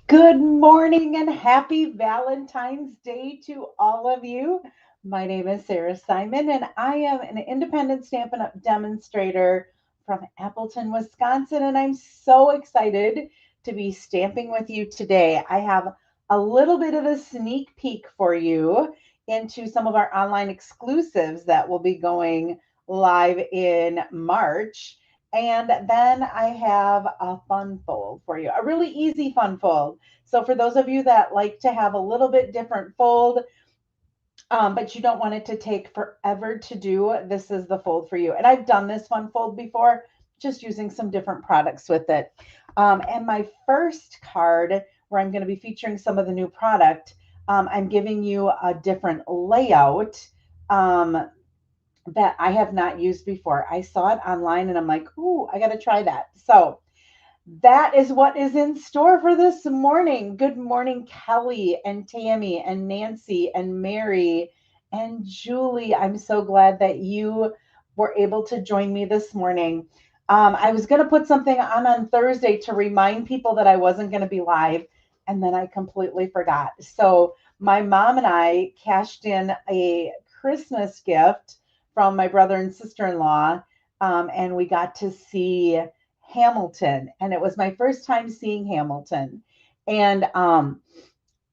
Good morning and happy Valentine's Day to all of you. My name is Sarah Simon, and I am an independent Stampin' Up! Demonstrator from Appleton, Wisconsin. And I'm so excited to be stamping with you today. I have a little bit of a sneak peek for you into some of our online exclusives that will be going live in March. And then I have a fun fold for you, a really easy fun fold. So for those of you that like to have a little bit different fold, but you don't want it to take forever to do, this is the fold for you. And I've done this fun fold before, just using some different products with it. And my first card, where I'm going to be featuring some of the new product, I'm giving you a different layout. That I have not used before. I saw it online and I'm like, ooh, I got to try that. So that is what is in store for this morning. Good morning, Kelly and Tammy and Nancy and Mary and Julie. I'm so glad that you were able to join me this morning. I was going to put something on Thursday to remind people that I wasn't going to be live, and then I completely forgot. So my mom and I cashed in a Christmas gift from my brother and sister-in-law, and we got to see Hamilton, and it was my first time seeing Hamilton, and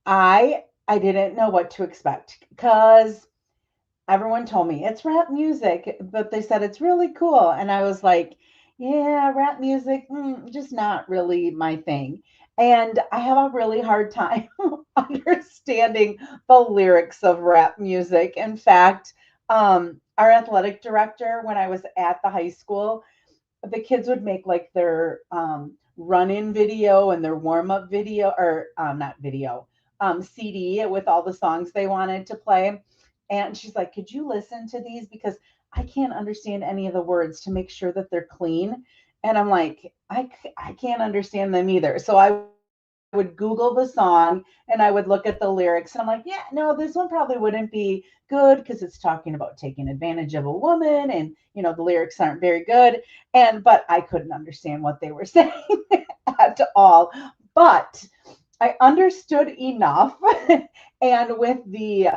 I didn't know what to expect because everyone told me it's rap music, but they said it's really cool, and I was like, yeah, rap music, just not really my thing. And I have a really hard time understanding the lyrics of rap music. In fact, our athletic director, when I was at the high school, the kids would make like their run-in video and their warm-up video, or not video, CD with all the songs they wanted to play. And she's like, could you listen to these, because I can't understand any of the words, to make sure that they're clean. And I'm like, I can't understand them either. So I would Google the song and I would look at the lyrics, and I'm like, yeah, no, this one probably wouldn't be good because it's talking about taking advantage of a woman, and the lyrics aren't very good. And but I couldn't understand what they were saying at all. But I understood enough. And with the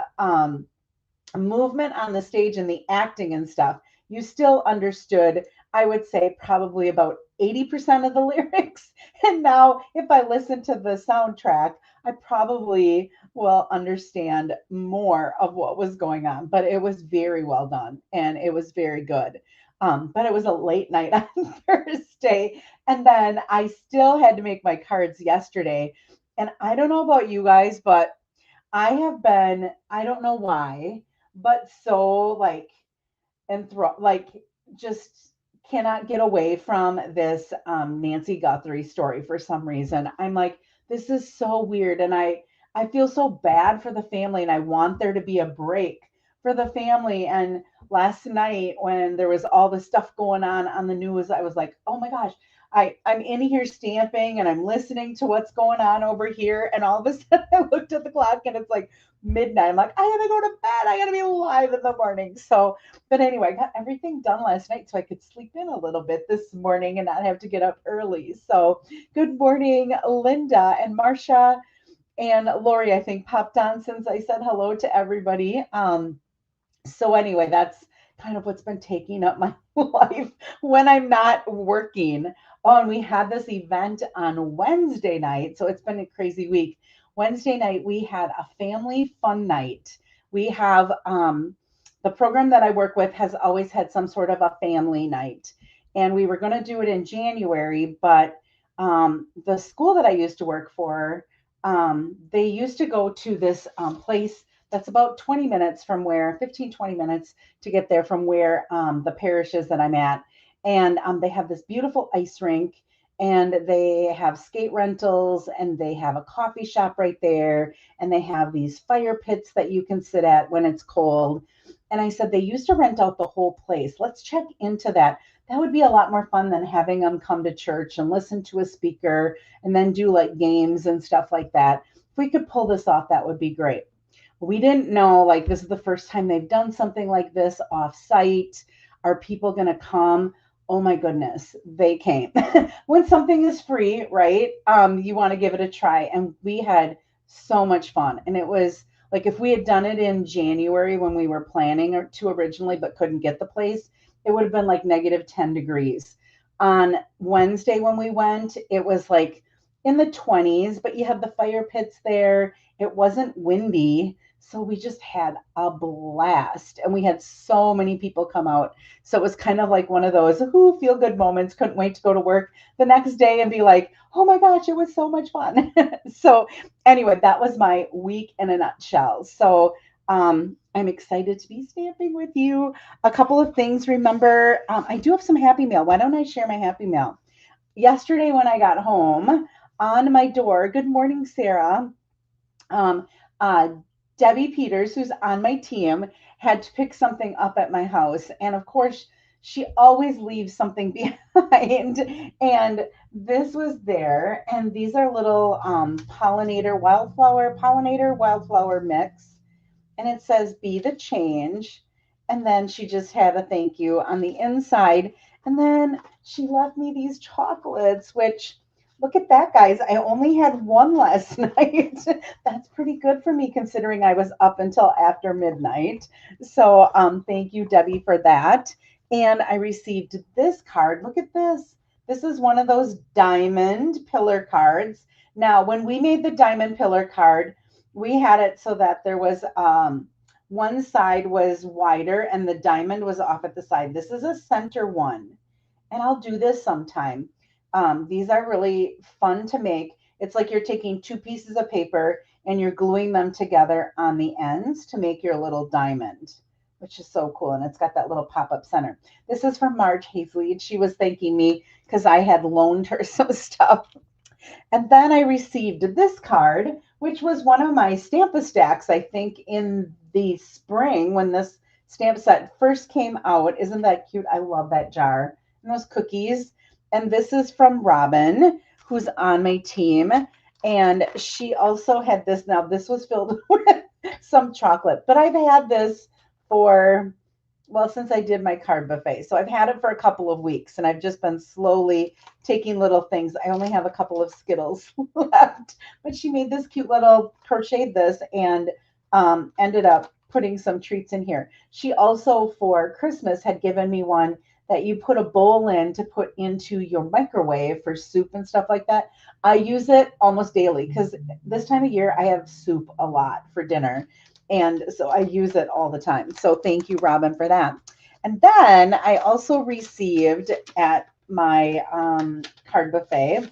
movement on the stage and the acting and stuff, you still understood, I would say, probably about 80% of the lyrics. And now, if I listen to the soundtrack, I probably will understand more of what was going on. But it was very well done and it was very good. But it was a late night on Thursday. And then I still had to make my cards yesterday. And I don't know about you guys, but I have been, I don't know why, but so like like just cannot get away from this Nancy Guthrie story for some reason. I'm like, this is so weird, and I feel so bad for the family, and I want there to be a break for the family. And last night when there was all this stuff going on the news, I was like, oh my gosh. I'm in here stamping and I'm listening to what's going on over here. And all of a sudden I looked at the clock and it's like midnight. I'm like, I gotta go to bed. I gotta be alive in the morning. So but anyway, I got everything done last night so I could sleep in a little bit this morning and not have to get up early. So, good morning, Linda and Marcia and Lori. I think popped on since I said hello to everybody. So anyway, that's kind of what's been taking up my life when I'm not working. Oh, and we had this event on Wednesday night, so it's been a crazy week. Wednesday night, we had a family fun night. We have the program that I work with has always had some sort of a family night, and we were going to do it in January, but the school that I used to work for, they used to go to this place that's about 20 minutes from where 15, 20 minutes to get there from where the parish is that I'm at. And they have this beautiful ice rink, and they have skate rentals, and they have a coffee shop right there, and they have these fire pits that you can sit at when it's cold. And I said, they used to rent out the whole place. Let's check into that. That would be a lot more fun than having them come to church and listen to a speaker and then do like games and stuff like that. If we could pull this off, that would be great. We didn't know, like, this is the first time they've done something like this off site. Are people going to come? Oh my goodness, they came. When something is free, right? You want to give it a try. And we had so much fun. And it was like if we had done it in January when we were planning to originally, but couldn't get the place, it would have been like negative 10 degrees. On Wednesday when we went, it was like in the 20s, but you had the fire pits there. It wasn't windy. So we just had a blast. And we had so many people come out, so it was kind of like one of those who feel good moments. Couldn't wait to go to work the next day and be like, oh my gosh, it was so much fun. So, anyway, that was my week in a nutshell. So, I'm excited to be stamping with you. A couple of things. Remember, I do have some Happy Mail. Why don't I share my Happy Mail? Yesterday, when I got home, on my door, good morning, Sarah. Um, uh, Debbie Peters, who's on my team, had to pick something up at my house. And of course, she always leaves something behind. And this was there. And these are little pollinator wildflower mix. And it says, be the change. And then she just had a thank you on the inside. And then she left me these chocolates, which look at that, guys. I only had one last night. That's pretty good for me considering I was up until after midnight. So thank you, Debbie, for that. And I received this card. Look at this. This is one of those diamond pillar cards. Now, when we made the diamond pillar card, we had it so that there was one side was wider and the diamond was off at the side. This is a center one, and I'll do this sometime. These are really fun to make. It's like you're taking two pieces of paper and you're gluing them together on the ends to make your little diamond, which is so cool. And it's got that little pop-up center. This is from Marge Hazley. She was thanking me because I had loaned her some stuff. And then I received this card, which was one of my Stamp-A-Stacks, I think, in the spring when this stamp set first came out. Isn't that cute? I love that jar. And those cookies. And this is from Robin, who's on my team. And she also had this. Now, this was filled with some chocolate, but I've had this for, well, since I did my card buffet. So I've had it for a couple of weeks and I've just been slowly taking little things. I only have a couple of Skittles left, but she made this cute little crocheted this and ended up putting some treats in here. She also, for Christmas, had given me one that you put a bowl in to put into your microwave for soup and stuff like that. I use it almost daily because this time of year I have soup a lot for dinner. And so I use it all the time. So thank you, Robin, for that. And then I also received at my card buffet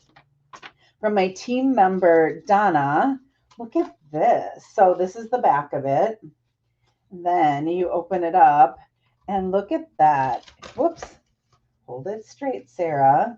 from my team member, Donna. Look at this. So this is the back of it. And then you open it up and look at that. Whoops. Hold it straight, Sarah.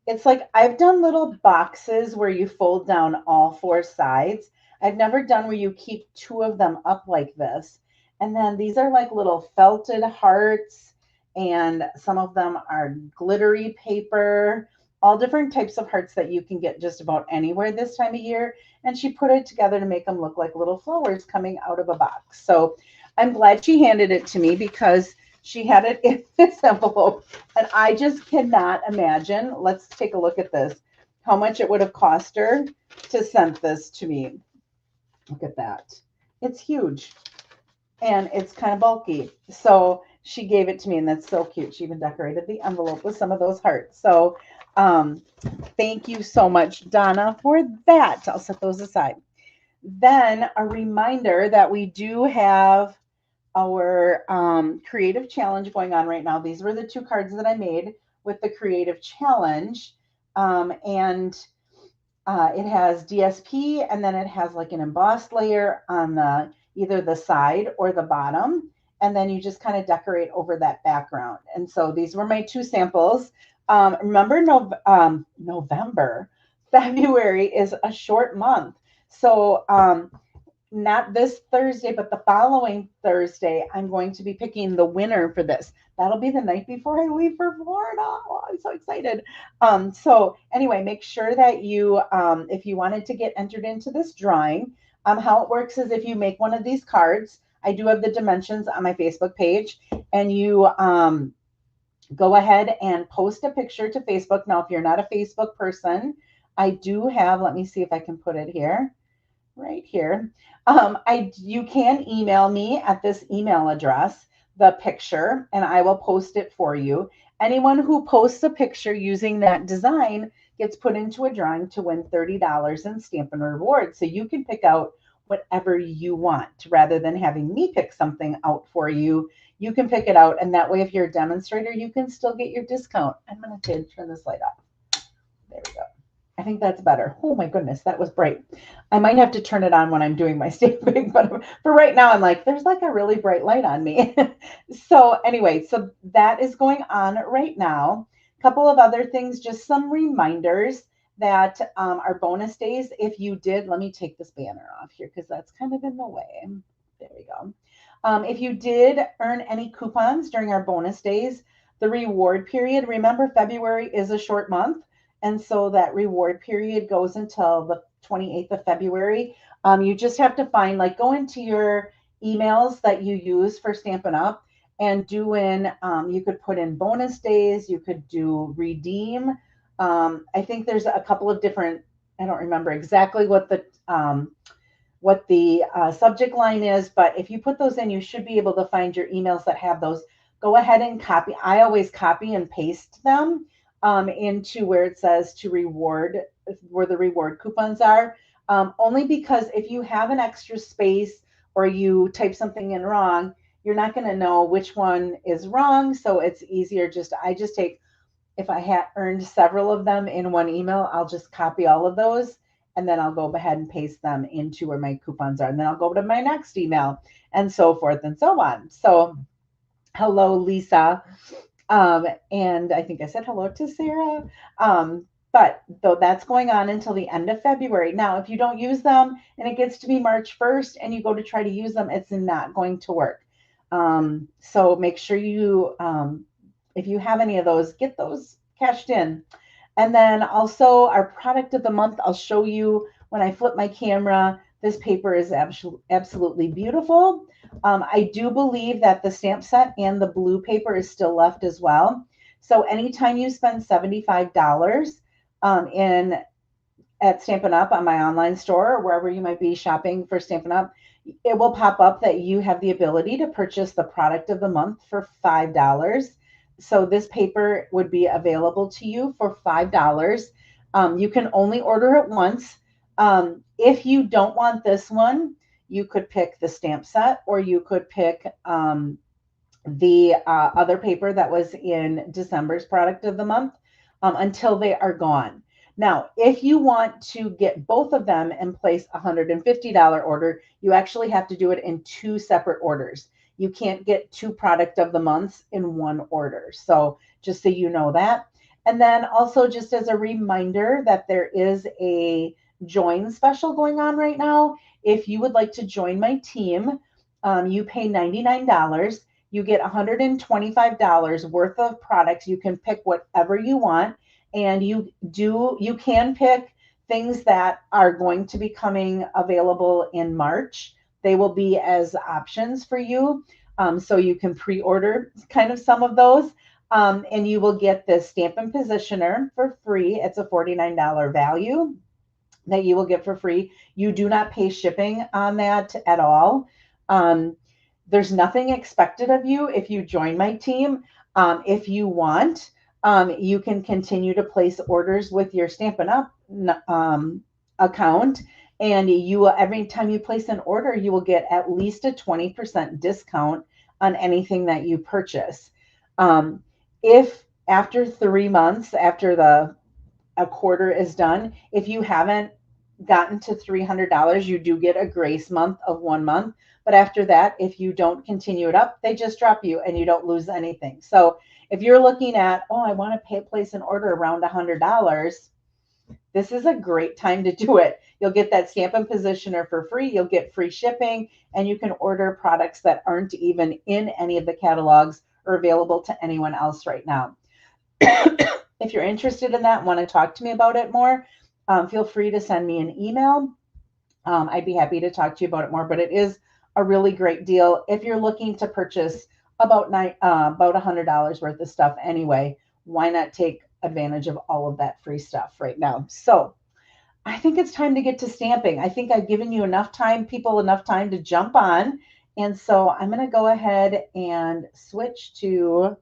It's like I've done little boxes where you fold down all four sides. I've never done where you keep two of them up like this. And then these are like little felted hearts, and some of them are glittery paper, all different types of hearts that you can get just about anywhere this time of year. And she put it together to make them look like little flowers coming out of a box. So I'm glad she handed it to me because she had it in this envelope. And I just cannot imagine. Let's take a look at this. How much it would have cost her to send this to me. Look at that. It's huge. And it's kind of bulky. So she gave it to me, and that's so cute. She even decorated the envelope with some of those hearts. So thank you so much, Donna, for that. I'll set those aside. Then a reminder that we do have our creative challenge going on right now. These were the two cards that I made with the creative challenge. And it has DSP, and then it has like an embossed layer on the either the side or the bottom. And then you just kind of decorate over that background. And so these were my two samples. Remember, November, February is a short month. So not this Thursday, but the following Thursday, I'm going to be picking the winner for this. That'll be the night before I leave for Florida. Oh, I'm so excited. So anyway, make sure that you, if you wanted to get entered into this drawing, how it works is if you make one of these cards, I do have the dimensions on my Facebook page, and you go ahead and post a picture to Facebook. Now, if you're not a Facebook person, I do have, let me see if I can put it here, right here. You can email me at this email address, the picture, and I will post it for you. Anyone who posts a picture using that design gets put into a drawing to win $30 in Stampin' Rewards. So you can pick out whatever you want rather than having me pick something out for you. You can pick it out, and that way, if you're a demonstrator, you can still get your discount. I'm going to turn this light off. There we go. I think that's better. Oh my goodness, that was bright. I might have to turn it on when I'm doing my stamping, but for right now, I'm like, there's like a really bright light on me. So anyway, so that is going on right now. A couple of other things, just some reminders that our bonus days, if you did, let me take this banner off here because that's kind of in the way. There we go. If you did earn any coupons during our bonus days, the reward period, remember February is a short month. And so that reward period goes until the 28th of February. You just have to find, like, go into your emails that you use for Stampin' Up! And do in, you could put in bonus days, you could do redeem. I think there's a couple of different, I don't remember exactly what the subject line is, but if you put those in, you should be able to find your emails that have those. Go ahead and copy. I always copy and paste them into where it says to reward, where the reward coupons are. Only because if you have an extra space or you type something in wrong, you're not going to know which one is wrong. So it's easier I just take, if I had earned several of them in one email, I'll just copy all of those. And then I'll go ahead and paste them into where my coupons are. And then I'll go to my next email and so forth and so on. So hello, Lisa. And I think I said hello to Sarah. But though that's going on until the end of February. Now, if you don't use them and it gets to be March 1st and you go to try to use them, it's not going to work. So make sure you, if you have any of those, get those cashed in. And then also our product of the month, I'll show you when I flip my camera. This paper is absolutely beautiful. I do believe that the stamp set and the blue paper is still left as well. So anytime you spend $75 at Stampin' Up! On my online store or wherever you might be shopping for Stampin' Up!, it will pop up that you have the ability to purchase the product of the month for $5. So this paper would be available to you for $5. You can only order it once. If you don't want this one, you could pick the stamp set, or you could pick the other paper that was in December's product of the month until they are gone. Now, if you want to get both of them and place a $150 order, you actually have to do it in two separate orders. You can't get two product of the months in one order. So just so you know that. And then also just as a reminder that there is a join special going on right now. If you would like to join my team, you pay $99. You get $125 worth of products. You can pick whatever you want. And you can pick things that are going to be coming available in March. They will be as options for you. So you can pre-order kind of some of those. And you will get this Stampin' Positioner for free. It's a $49 value that you will get for free. You do not pay shipping on that at all. There's nothing expected of you if you join my team. If you want, you can continue to place orders with your Stampin' Up! Account. And every time you place an order, you will get at least a 20% discount on anything that you purchase. If after 3 months, after a quarter is done, if you haven't gotten to $300, you do get a grace month of 1 month. But after that, if you don't continue it up, they just drop you and you don't lose anything. So if you're looking at, I want to place an order around $100, this is a great time to do it. You'll get that Stampin' Positioner for free. You'll get free shipping, and you can order products that aren't even in any of the catalogs or available to anyone else right now. If you're interested in that and want to talk to me about it more, feel free to send me an email. I'd be happy to talk to you about it more, but it is a really great deal. If you're looking to purchase about about $100 worth of stuff anyway. Why not take advantage of all of that free stuff right now? So I think it's time to get to stamping. I think I've given you enough time, people enough time to jump on. And so I'm going to go ahead and switch to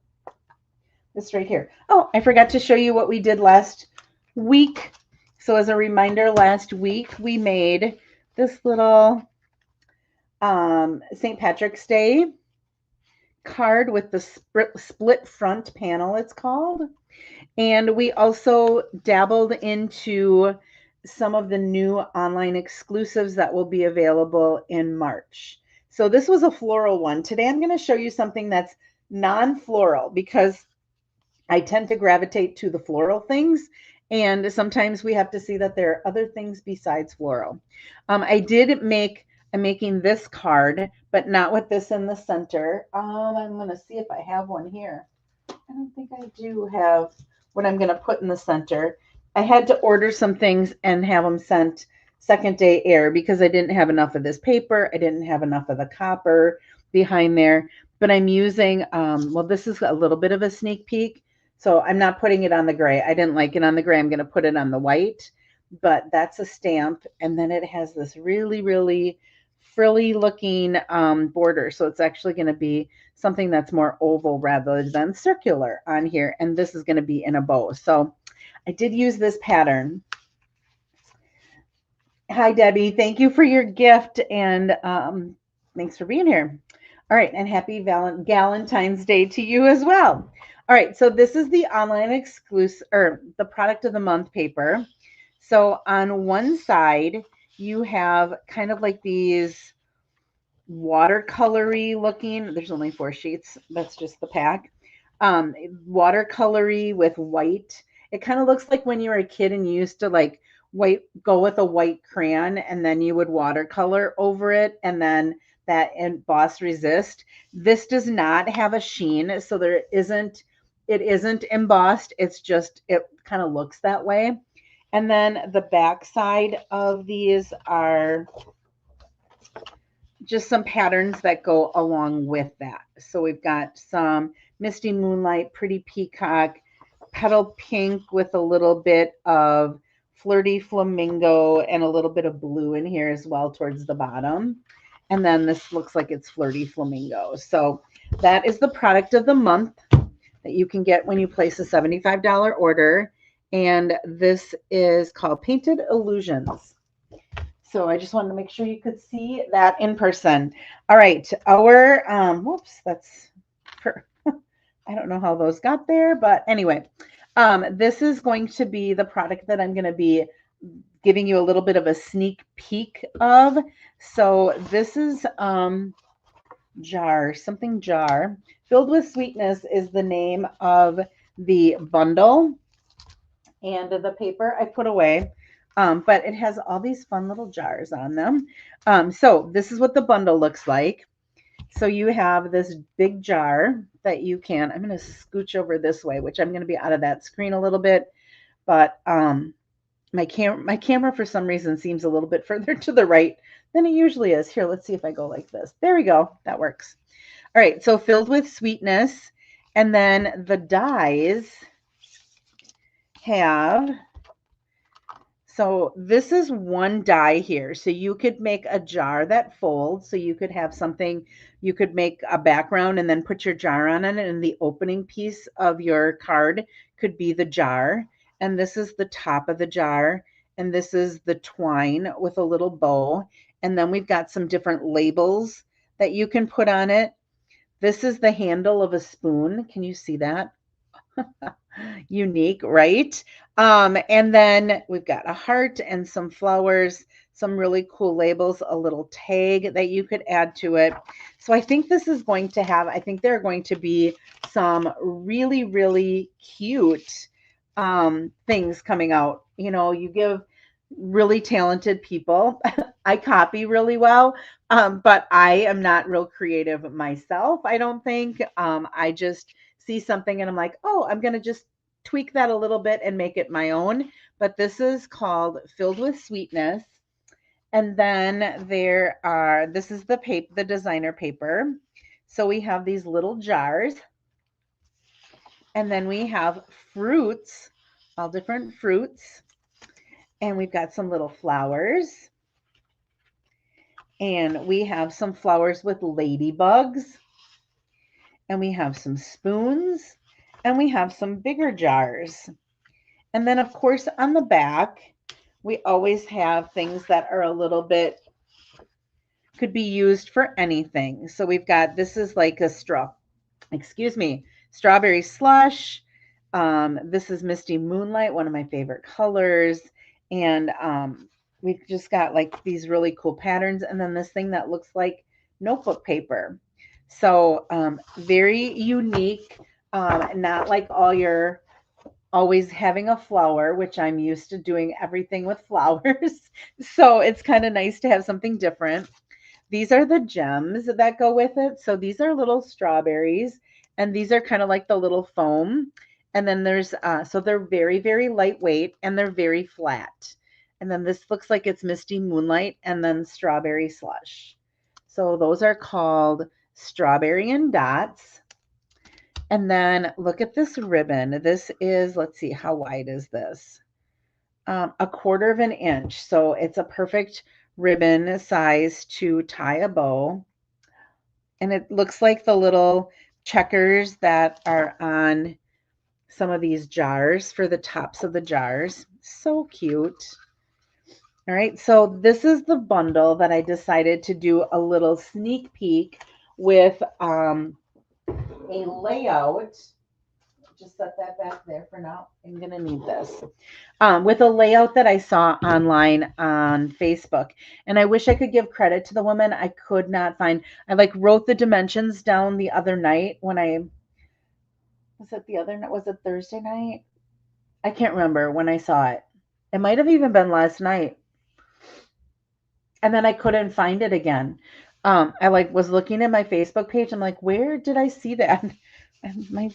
this right here. Oh, I forgot to show you what we did last week. So as a reminder, last week we made this little St. Patrick's Day card with the split front panel, it's called. And we also dabbled into some of the new online exclusives that will be available in March. So this was a floral one. Today I'm going to show you something that's non-floral because I tend to gravitate to the floral things. And sometimes we have to see that there are other things besides floral. I'm making this card, but not with this in the center. I'm going to see if I have one here. I don't think I do have what I'm going to put in the center. I had to order some things and have them sent second day air because I didn't have enough of this paper. I didn't have enough of the copper behind there. But I'm using, well, this is a little bit of a sneak peek. So I'm not putting it on the gray. I didn't like it on the gray. I'm going to put it on the white. But that's a stamp. And then it has this really, really frilly looking border. So it's actually going to be something that's more oval rather than circular on here. And this is going to be in a bow. So I did use this pattern. Hi, Debbie. Thank you for your gift. And thanks for being here. All right. And happy Valentine's Day to you as well. All right. So this is the online exclusive or the product of the month paper. So on one side, you have kind of like these watercolory looking. There's only 4 sheets. That's just the pack. Watercolory with white. It kind of looks like when you were a kid and you used to like go with a white crayon and then you would watercolor over it and then that emboss resist. This does not have a sheen, so it isn't embossed. It's just it kind of looks that way. And then the back side of these are just some patterns that go along with that. So we've got some Misty Moonlight, Pretty Peacock, Petal Pink with a little bit of Flirty Flamingo and a little bit of blue in here as well towards the bottom. And then this looks like it's Flirty Flamingo. So that is the product of the month that you can get when you place a $75 order. And this is called Painted Illusions. So I just wanted to make sure you could see that in person. All right, our whoops, that's I don't know how those got there, but anyway, this is going to be the product that I'm going to be giving you a little bit of a sneak peek of. So this is jar filled with sweetness is the name of the bundle, and the paper I put away. But it has all these fun little jars on them. So this is what the bundle looks like. So you have this big jar that you can, I'm going to scooch over this way, which I'm going to be out of that screen a little bit. But my camera for some reason seems a little bit further to the right than it usually is. Here, let's see if I go like this. There we go. That works. All right. So filled with sweetness. And then the dies have, so this is one die here. So you could make a jar that folds. So you could have something, you could make a background and then put your jar on it. And the opening piece of your card could be the jar. And this is the top of the jar. And this is the twine with a little bow. And then we've got some different labels that you can put on it. This is the handle of a spoon. Can you see that? Unique, right? And then we've got a heart and some flowers, some really cool labels, a little tag that you could add to it. So I think this is going to have, I think there are going to be some really, really cute things coming out. You know, you give really talented people. I copy really well, but I am not real creative myself, I don't think. I just see something and I'm like, oh, I'm going to just tweak that a little bit and make it my own. But this is called Filled with Sweetness. And then this is the paper, the designer paper. So we have these little jars, and then we have fruits, all different fruits, and we've got some little flowers, and we have some flowers with ladybugs, and we have some spoons, and we have some bigger jars. And then, of course, on the back, we always have things that are a little bit, could be used for anything. So we've got, this is like a strawberry slush. This is Misty Moonlight, one of my favorite colors. And we've just got like these really cool patterns. And then this thing that looks like notebook paper. So very unique, not like all your always having a flower, which I'm used to doing everything with flowers. So it's kind of nice to have something different. These are the gems that go with it. So these are little strawberries, and these are kind of like the little foam. And then there's, so they're very, very lightweight, and they're very flat. And then this looks like it's Misty Moonlight and then Strawberry Slush. So those are called Strawberry and Dots. And then look at this ribbon. This is, let's see, how wide is this? 1/4 of an inch. So it's a perfect ribbon size to tie a bow. And it looks like the little checkers that are on some of these jars for the tops of the jars. So cute. All right, so this is the bundle that I decided to do a little sneak peek with a layout. Just set that back there for now. I'm going to need this. With a layout that I saw online on Facebook. And I wish I could give credit to the woman. I could not find, I like wrote the dimensions down the other night when was it Thursday night? I can't remember when I saw it. It might have even been last night. And then I couldn't find it again. I like was looking at my Facebook page. I'm like, where did I see that? And my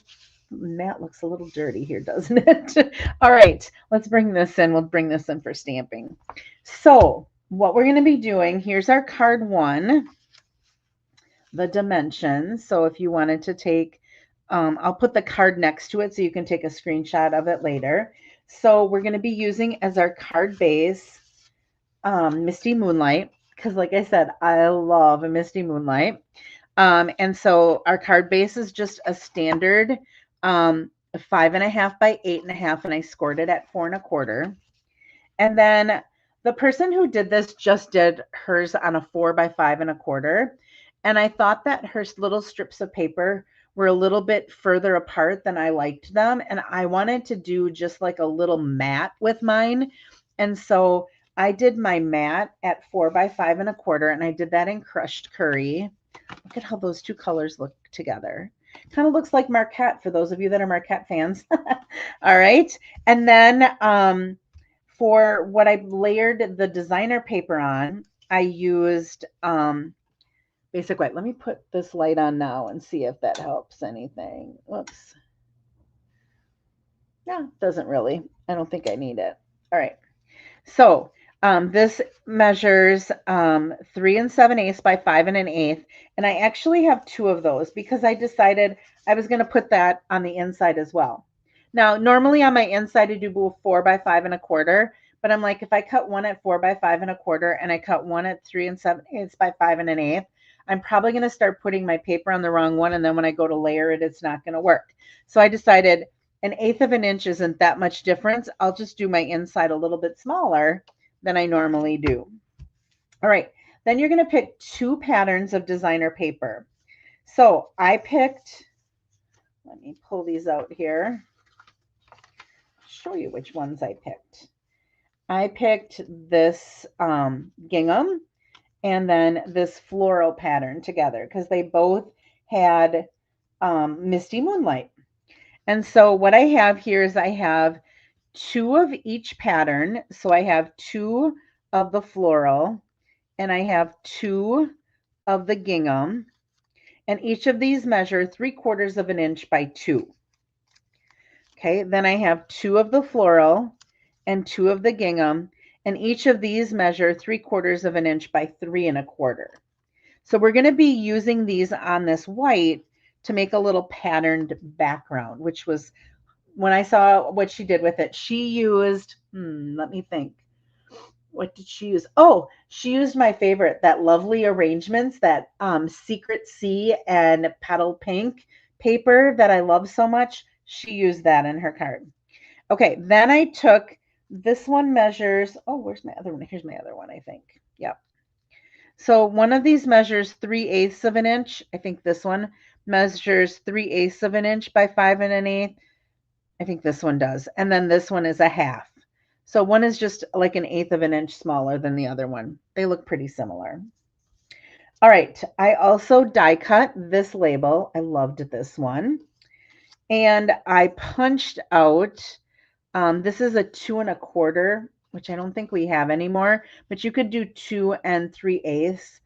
mat looks a little dirty here, doesn't it? All right, let's bring this in. We'll bring this in for stamping. So what we're going to be doing, here's our card 1, the dimensions. So if you wanted to take, I'll put the card next to it so you can take a screenshot of it later. So we're going to be using as our card base Misty Moonlight, because like I said, I love a Misty Moonlight. And so our card base is just a standard 5.5 by 8.5, and I scored it at 4 1/4. And then the person who did this just did hers on a 4 by 5 1/4. And I thought that her little strips of paper were a little bit further apart than I liked them. And I wanted to do just like a little mat with mine. And so I did my mat at 4 by 5 1/4, and I did that in crushed curry. Look at how those two colors look together. Kind of looks like Marquette for those of you that are Marquette fans. All right. And then for what I layered the designer paper on, I used basic white. Let me put this light on now and see if that helps anything. Whoops. Yeah, doesn't really. I don't think I need it. All right. So this measures 3 7/8 by 5 1/8. And I actually have 2 of those because I decided I was going to put that on the inside as well. Now, normally on my inside, I do 4 by 5 1/4. But I'm like, if I cut one at 4 by 5 1/4 and I cut one at 3 7/8 by 5 1/8, I'm probably going to start putting my paper on the wrong one. And then when I go to layer it, it's not going to work. So I decided 1/8 of an inch isn't that much difference. I'll just do my inside a little bit smaller than I normally do. All right, then you're going to pick 2 patterns of designer paper. So I picked, let me pull these out here, show you which ones I picked. I picked this gingham and then this floral pattern together because they both had Misty Moonlight. And so what I have here is I have 2 of each pattern. So I have 2 of the floral and I have 2 of the gingham. And each of these measure 3/4 of an inch by 2. Okay, then I have 2 of the floral and 2 of the gingham. And each of these measure 3/4 of an inch by 3 1/4. So we're going to be using these on this white to make a little patterned background, which was when I saw what she did with it. She used, let me think. What did she use? Oh, she used my favorite, that Lovely Arrangements, that Secret Sea and Petal Pink paper that I love so much. She used that in her card. Okay, then I took this one measures. Oh, where's my other one? Here's my other one, I think. Yep. So one of these measures 3/8 of an inch. I think this one measures 3/8 of an inch by 5 1/8. I think this one does. And then this one is a half. So one is just like 1/8 of an inch smaller than the other one. They look pretty similar. All right. I also die cut this label. I loved this one. And I punched out, this is a 2 1/4, which I don't think we have anymore, but you could do 2 3/8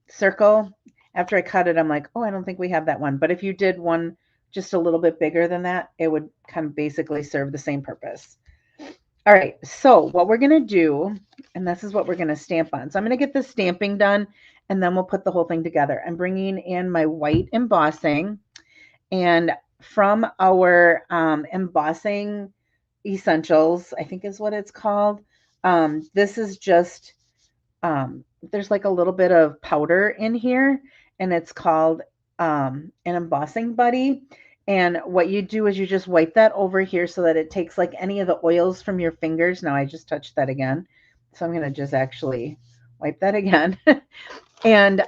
circle. After I cut it, I'm like, oh, I don't think we have that one. But if you did one just a little bit bigger than that, it would kind of basically serve the same purpose. All right, so what we're going to do, and this is what we're going to stamp on. So I'm going to get the stamping done, and then we'll put the whole thing together. I'm bringing in my white embossing, and from our embossing essentials, I think is what it's called. This is just, there's like a little bit of powder in here, and it's called an embossing buddy. And what you do is you just wipe that over here so that it takes like any of the oils from your fingers. Now I just touched that again. So I'm going to just actually wipe that again. And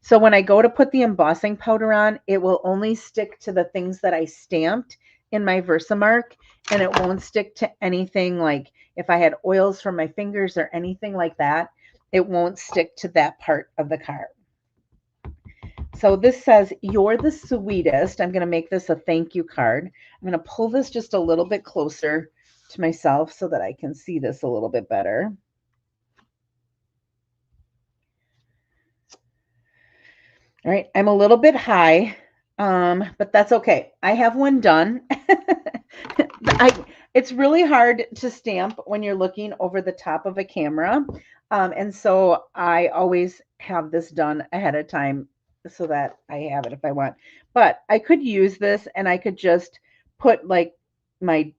so when I go to put the embossing powder on, it will only stick to the things that I stamped in my Versamark, and it won't stick to anything like if I had oils from my fingers or anything like that, it won't stick to that part of the card. So this says, "You're the sweetest." I'm going to make this a thank you card. I'm going to pull this just a little bit closer to myself so that I can see this a little bit better. All right, I'm a little bit high, but that's okay. I have one done. It's really hard to stamp when you're looking over the top of a camera. And so I always have this done ahead of time so that I have it if I want. But I could use this and I could just put like my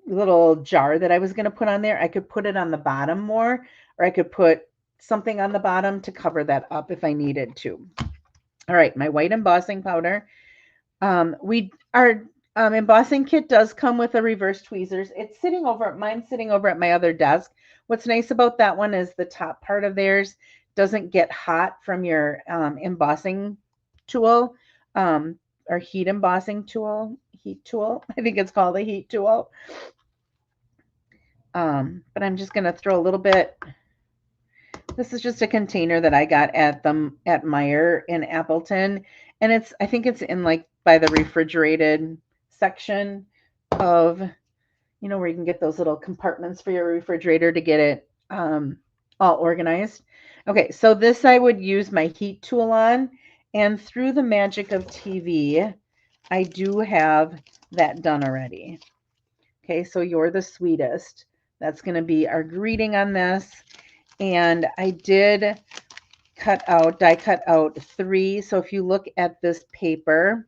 little jar that I was going to put on there. I could put it on the bottom more, or I could put something on the bottom to cover that up if I needed to. All right, my white embossing powder. Our embossing kit does come with a reverse tweezers. Mine's sitting over at my other desk. What's nice about that one is the top part of theirs doesn't get hot from your embossing tool, or heat embossing tool, heat tool. I think it's called a heat tool. But I'm just going to throw a little bit. This is just a container that I got at Meijer in Appleton, and I think it's in like by the refrigerated section of, where you can get those little compartments for your refrigerator to get it all organized. Okay, so this I would use my heat tool on, and through the magic of TV, I do have that done already. Okay, so "You're the sweetest." That's going to be our greeting on this. And I did die cut out 3. So if you look at this paper,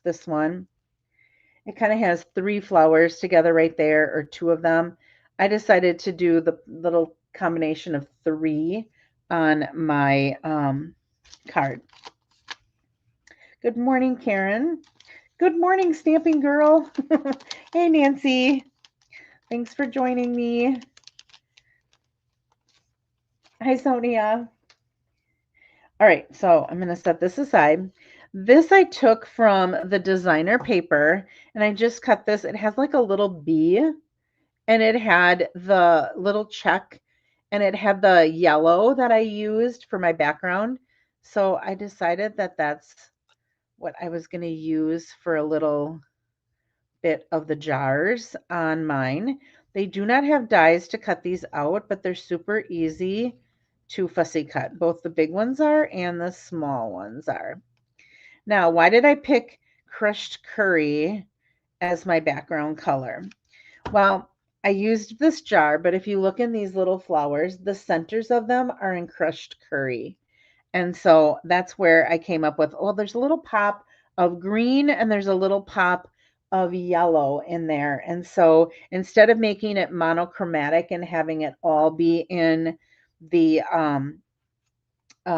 this one, it kind of has 3 flowers together right there, or 2 of them. I decided to do the little combination of 3 on my card. Good morning, Karen. Good morning, Stamping Girl. Hey, Nancy. Thanks for joining me. Hi, Sonia. All right, so I'm going to set this aside. This I took from the designer paper, and I just cut this. It has like a little bee, and it had the little check, and it had the yellow that I used for my background. So I decided that that's what I was going to use for a little bit of the jars on mine. They do not have dies to cut these out, but they're super easy to fussy cut. Both the big ones are and the small ones are. Now, why did I pick crushed curry as my background color? Well, I used this jar, but if you look in these little flowers, the centers of them are in crushed curry. And so that's where I came up with, oh, there's a little pop of green and there's a little pop of yellow in there. And so instead of making it monochromatic and having it all be in the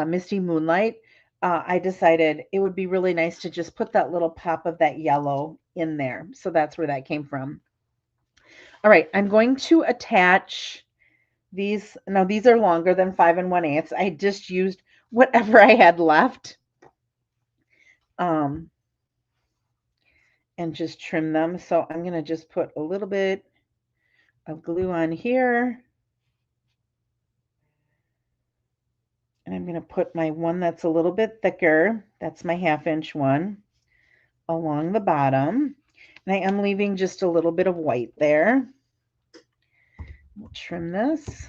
Misty Moonlight, I decided it would be really nice to just put that little pop of that yellow in there. So that's where that came from. All right, I'm going to attach these. Now, these are longer than 5 1/8. I just used whatever I had left and just trim them. So I'm going to just put a little bit of glue on here. And I'm going to put my one that's a little bit thicker. That's my 1/2 inch one along the bottom. And I am leaving just a little bit of white there. We'll trim this.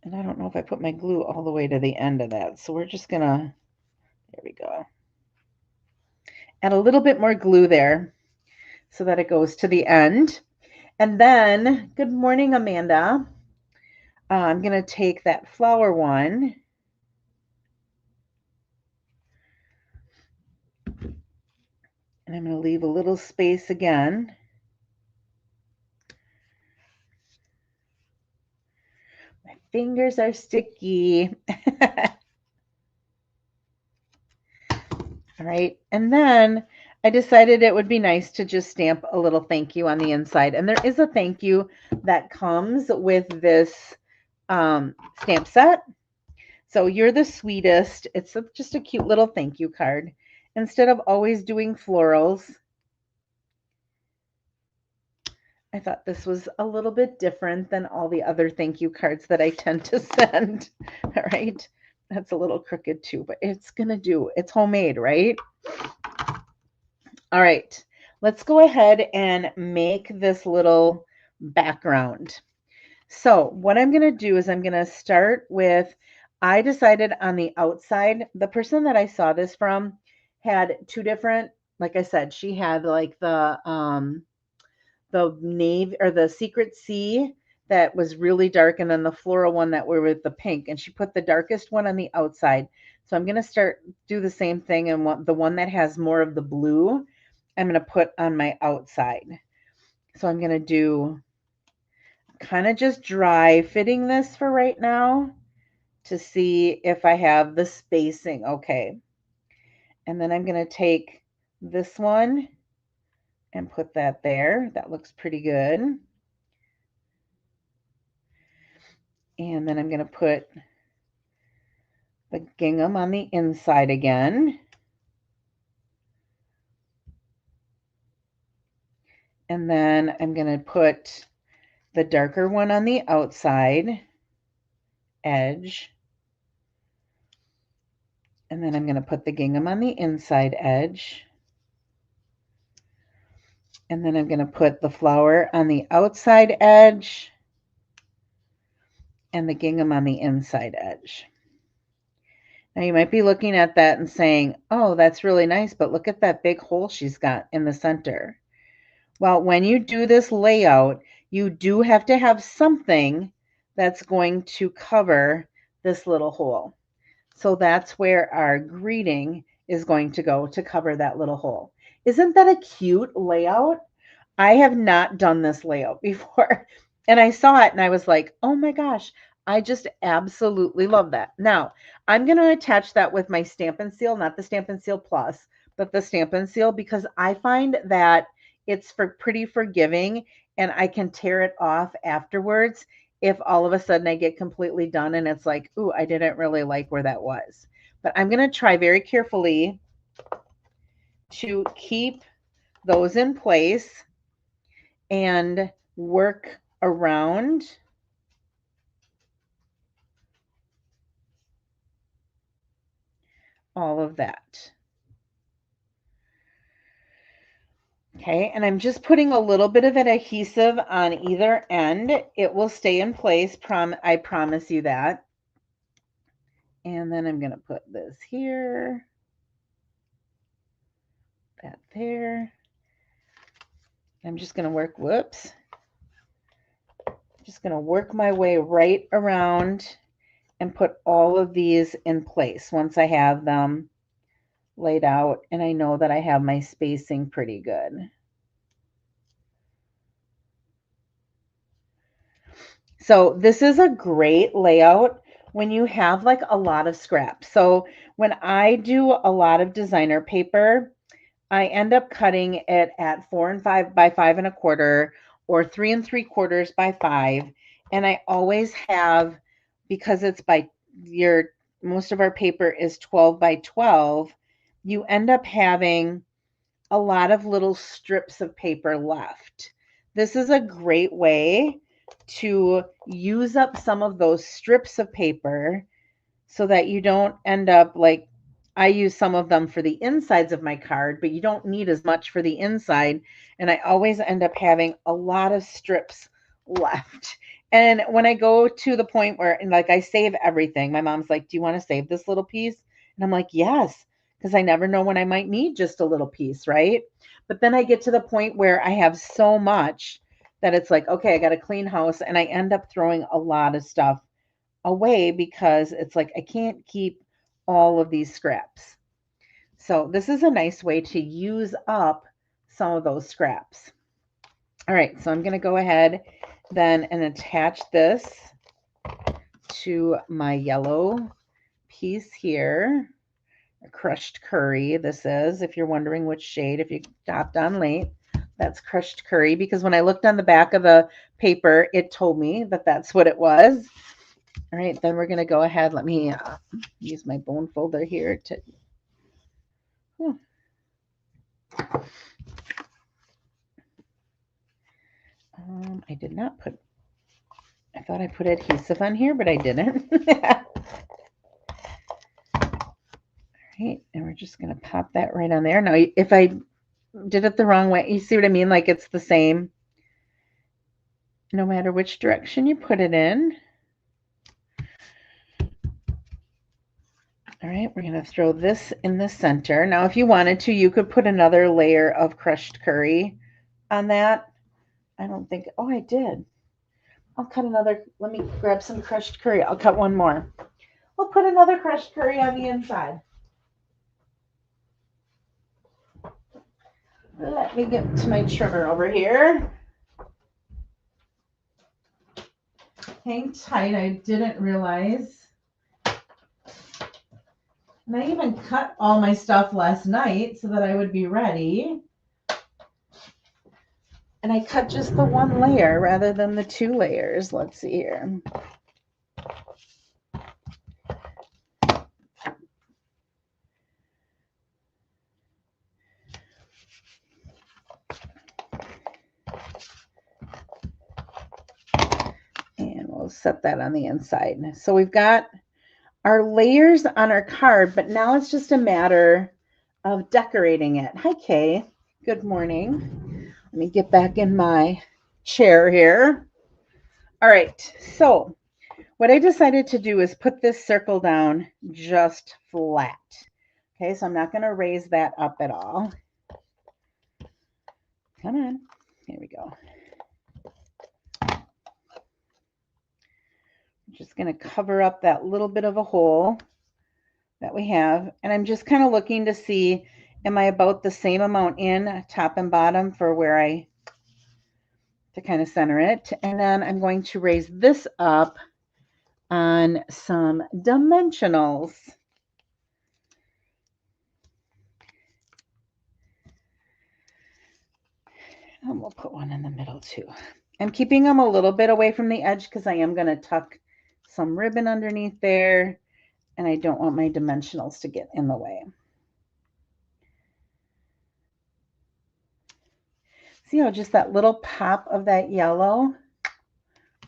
And I don't know if I put my glue all the way to the end of that. So we're just going to, there we go. Add a little bit more glue there so that it goes to the end. And then, good morning, Amanda. I'm going to take that flower one. And I'm going to leave a little space again. My fingers are sticky. All right. And then I decided it would be nice to just stamp a little thank you on the inside. And there is a thank you that comes with this stamp set. So you're the sweetest. It's just a cute little thank you card. Instead of always doing florals, I thought this was a little bit different than all the other thank you cards that I tend to send. All right. That's a little crooked too, but it's going to do. It's homemade, right? All right. Let's go ahead and make this little background. So what I'm going to do is I'm going to start with, I decided on the outside, the person that I saw this from had two different, like I said, she had like the navy or the secret sea that was really dark, and then the floral one that were with the pink, and she put the darkest one on the outside. So I'm going to do the same thing, and the one that has more of the blue, I'm going to put on my outside. So I'm going to do kind of just dry fitting this for right now to see if I have the spacing okay. And then I'm going to take this one and put that there. That looks pretty good. And then I'm going to put the gingham on the inside again. And then I'm going to put the darker one on the outside edge. And then I'm going to put the gingham on the inside edge. And then I'm going to put the flower on the outside edge and the gingham on the inside edge. Now you might be looking at that and saying, oh, that's really nice, but look at that big hole she's got in the center. Well, when you do this layout, you do have to have something that's going to cover this little hole. So that's where our greeting is going to go to cover that little hole. Isn't that a cute layout? I have not done this layout before. And I saw it and I was like, oh my gosh, I just absolutely love that. Now, I'm going to attach that with my Stampin' Seal, not the Stampin' Seal Plus, but the Stampin' Seal, because I find that it's pretty forgiving and I can tear it off afterwards if all of a sudden I get completely done and it's like, ooh, I didn't really like where that was. But I'm going to try very carefully to keep those in place and work around all of that. Okay, and I'm just putting a little bit of an adhesive on either end. It will stay in place, I promise you that. And then I'm going to put this here, that there. I'm just going to work, whoops, Just going to work my way right around and put all of these in place once I have them laid out and I know that I have my spacing pretty good. So this is a great layout when you have like a lot of scraps. So when I do a lot of designer paper, I end up cutting it at 4 and 5 by 5 and a quarter or 3 3/4 by 5. And I always have, because it's by most of our paper is 12 by 12, you end up having a lot of little strips of paper left. This is a great way to use up some of those strips of paper so that you don't end up like, I use some of them for the insides of my card, but you don't need as much for the inside. And I always end up having a lot of strips left. And when I go to the point where, and like I save everything, my mom's like, do you want to save this little piece? And I'm like, yes, because I never know when I might need just a little piece, right? But then I get to the point where I have so much that it's like, okay, I got a clean house, and I end up throwing a lot of stuff away because it's like I can't keep all of these scraps. So this is a nice way to use up some of those scraps. All right, so I'm going to go ahead then and attach this to my yellow piece here. A crushed curry, this is, if you're wondering which shade, if you stopped on late, that's crushed curry, because when I looked on the back of the paper, it told me that that's what it was. All right, then we're going to go ahead. Let me use my bone folder here to. I did not put. I thought I put adhesive on here, but I didn't. All right, and we're just going to pop that right on there. Now, if I did it the wrong way, you see what I mean? Like it's the same, no matter which direction you put it in. All right, we're going to throw this in the center. Now, if you wanted to, you could put another layer of crushed curry on that. I don't think, oh, I did. I'll cut another, let me grab some crushed curry. I'll cut one more. We'll put another crushed curry on the inside. Let me get to my trimmer over here. Hang tight, I didn't realize. And I even cut all my stuff last night so that I would be ready. And I cut just the one layer rather than the 2 layers. Let's see here. And we'll set that on the inside. So we've got our layers on our card, but now it's just a matter of decorating it. Hi, Kay. Good morning. Let me get back in my chair here. All right, so what I decided to do is put this circle down just flat. Okay, so I'm not going to raise that up at all. Come on, here we go. I'm just going to cover up that little bit of a hole that we have, and I'm just kind of looking to see, am I about the same amount in top and bottom for where to kind of center it. And then I'm going to raise this up on some dimensionals. And we'll put one in the middle too. I'm keeping them a little bit away from the edge because I am going to tuck some ribbon underneath there, and I don't want my dimensionals to get in the way. See how just that little pop of that yellow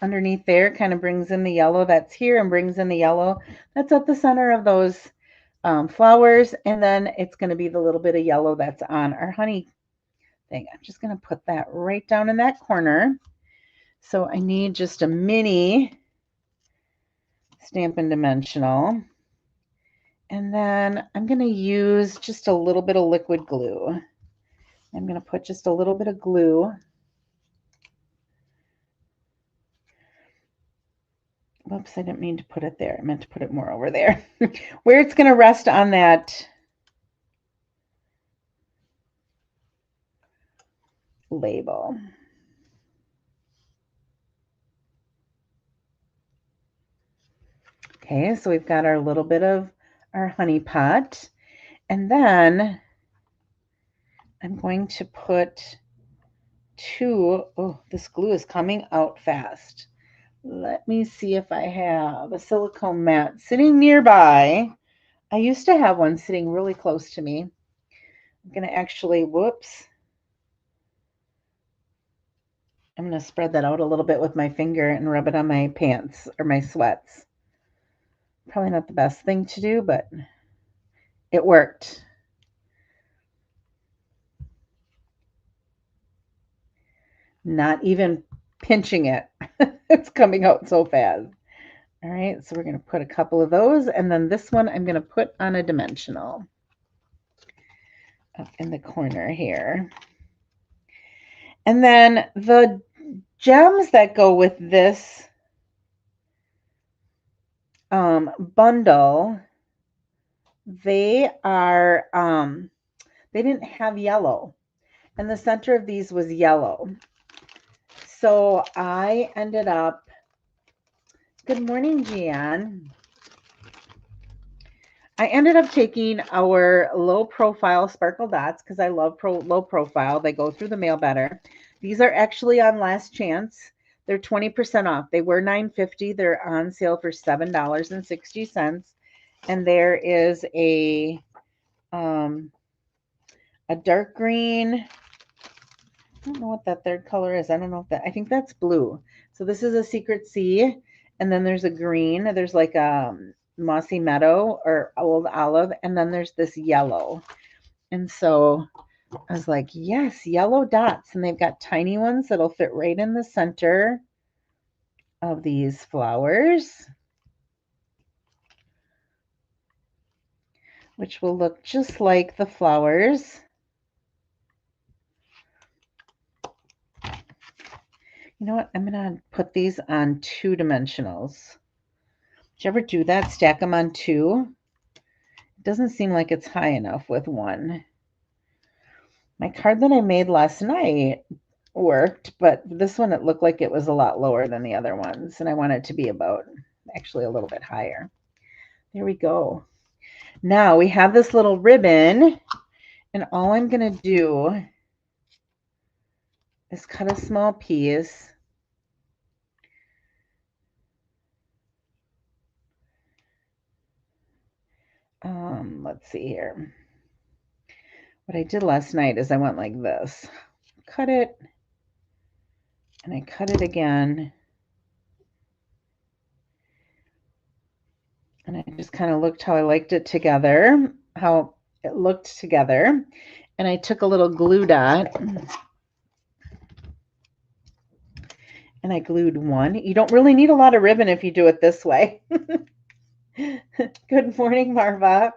underneath there kind of brings in the yellow that's here and brings in the yellow that's at the center of those flowers, and then it's going to be the little bit of yellow that's on our honey thing. I'm just going to put that right down in that corner. So I need just a mini Stampin' Dimensional, and then I'm going to use just a little bit of liquid glue. I'm going to put just a little bit of glue Whoops, I didn't mean to put it there. I meant to put it more over there. Where it's going to rest on that label. Okay, so we've got our little bit of our honey pot. And then I'm going to put two, oh, this glue is coming out fast. Let me see if I have a silicone mat sitting nearby. I used to have one sitting really close to me. I'm going to actually, whoops. I'm going to spread that out a little bit with my finger and rub it on my pants or my sweats. Probably not the best thing to do, but it worked. Not even pinching it. It's coming out so fast. All right, so we're going to put a couple of those, and then this one I'm going to put on a dimensional up in the corner here. And then the gems that go with this bundle, they are, they didn't have yellow, and the center of these was yellow. So I ended up, good morning, Gian. I ended up taking our low profile sparkle dots because I love low profile. They go through the mail better. These are actually on last chance. They're 20% off. They were $9.50. They're on sale for $7.60. And there is a dark green. I don't know what that third color is. I don't know if that, I think that's blue. So this is a Secret Sea. And then there's a green. There's like a mossy meadow or old olive. And then there's this yellow. And so I was like, yes, yellow dots. And they've got tiny ones that'll fit right in the center of these flowers, which will look just like the flowers. You know what? I'm going to put these on 2 dimensionals. Did you ever do that? Stack them on 2? It doesn't seem like it's high enough with 1. My card that I made last night worked, but this one, it looked like it was a lot lower than the other ones. And I want it to be about actually a little bit higher. There we go. Now we have this little ribbon, and all I'm going to do is cut a small piece. Let's see here. What I did last night is I went like this. Cut it, and I cut it again. And I just kind of looked how I liked it together, how it looked together. And I took a little glue dot and I glued one. You don't really need a lot of ribbon if you do it this way. Good morning, Marva.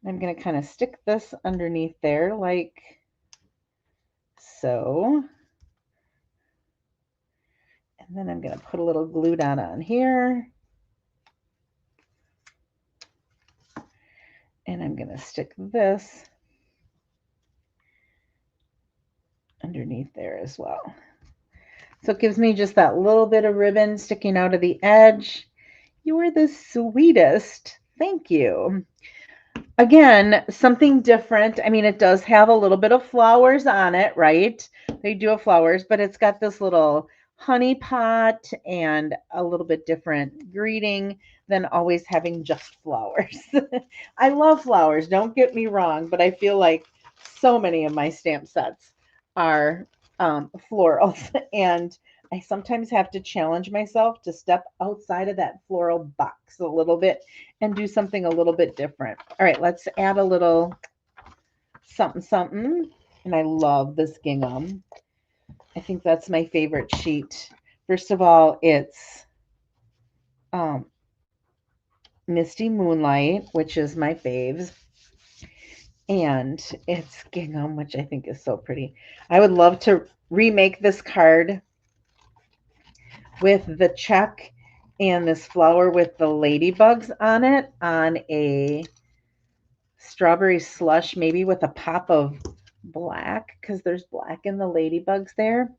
I'm going to kind of stick this underneath there like so. And then I'm going to put a little glue dot on here. And I'm going to stick this underneath there as well. So it gives me just that little bit of ribbon sticking out of the edge. You are the sweetest. Thank you. Again, something different. I mean, it does have a little bit of flowers on it, right? They do have flowers, but it's got this little honey pot and a little bit different greeting than always having just flowers. I love flowers, don't get me wrong, but I feel like so many of my stamp sets are florals, and I sometimes have to challenge myself to step outside of that floral box a little bit and do something a little bit different. All right, let's add a little something, something. And I love this gingham. I think that's my favorite sheet. First of all, it's Misty Moonlight, which is my faves. And it's gingham, which I think is so pretty. I would love to remake this card with the check and this flower with the ladybugs on it on a strawberry slush, maybe with a pop of black because there's black in the ladybugs there.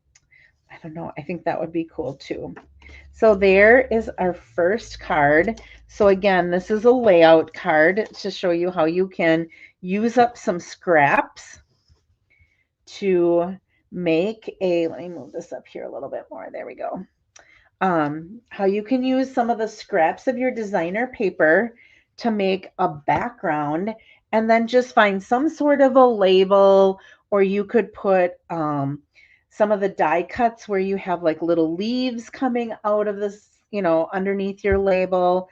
I don't know. I think that would be cool too. So there is our first card. So again, this is a layout card to show you how you can use up some scraps to make a, let me move this up here a little bit more. There we go. How you can use some of the scraps of your designer paper to make a background and then just find some sort of a label, or you could put some of the die cuts where you have like little leaves coming out of this, underneath your label.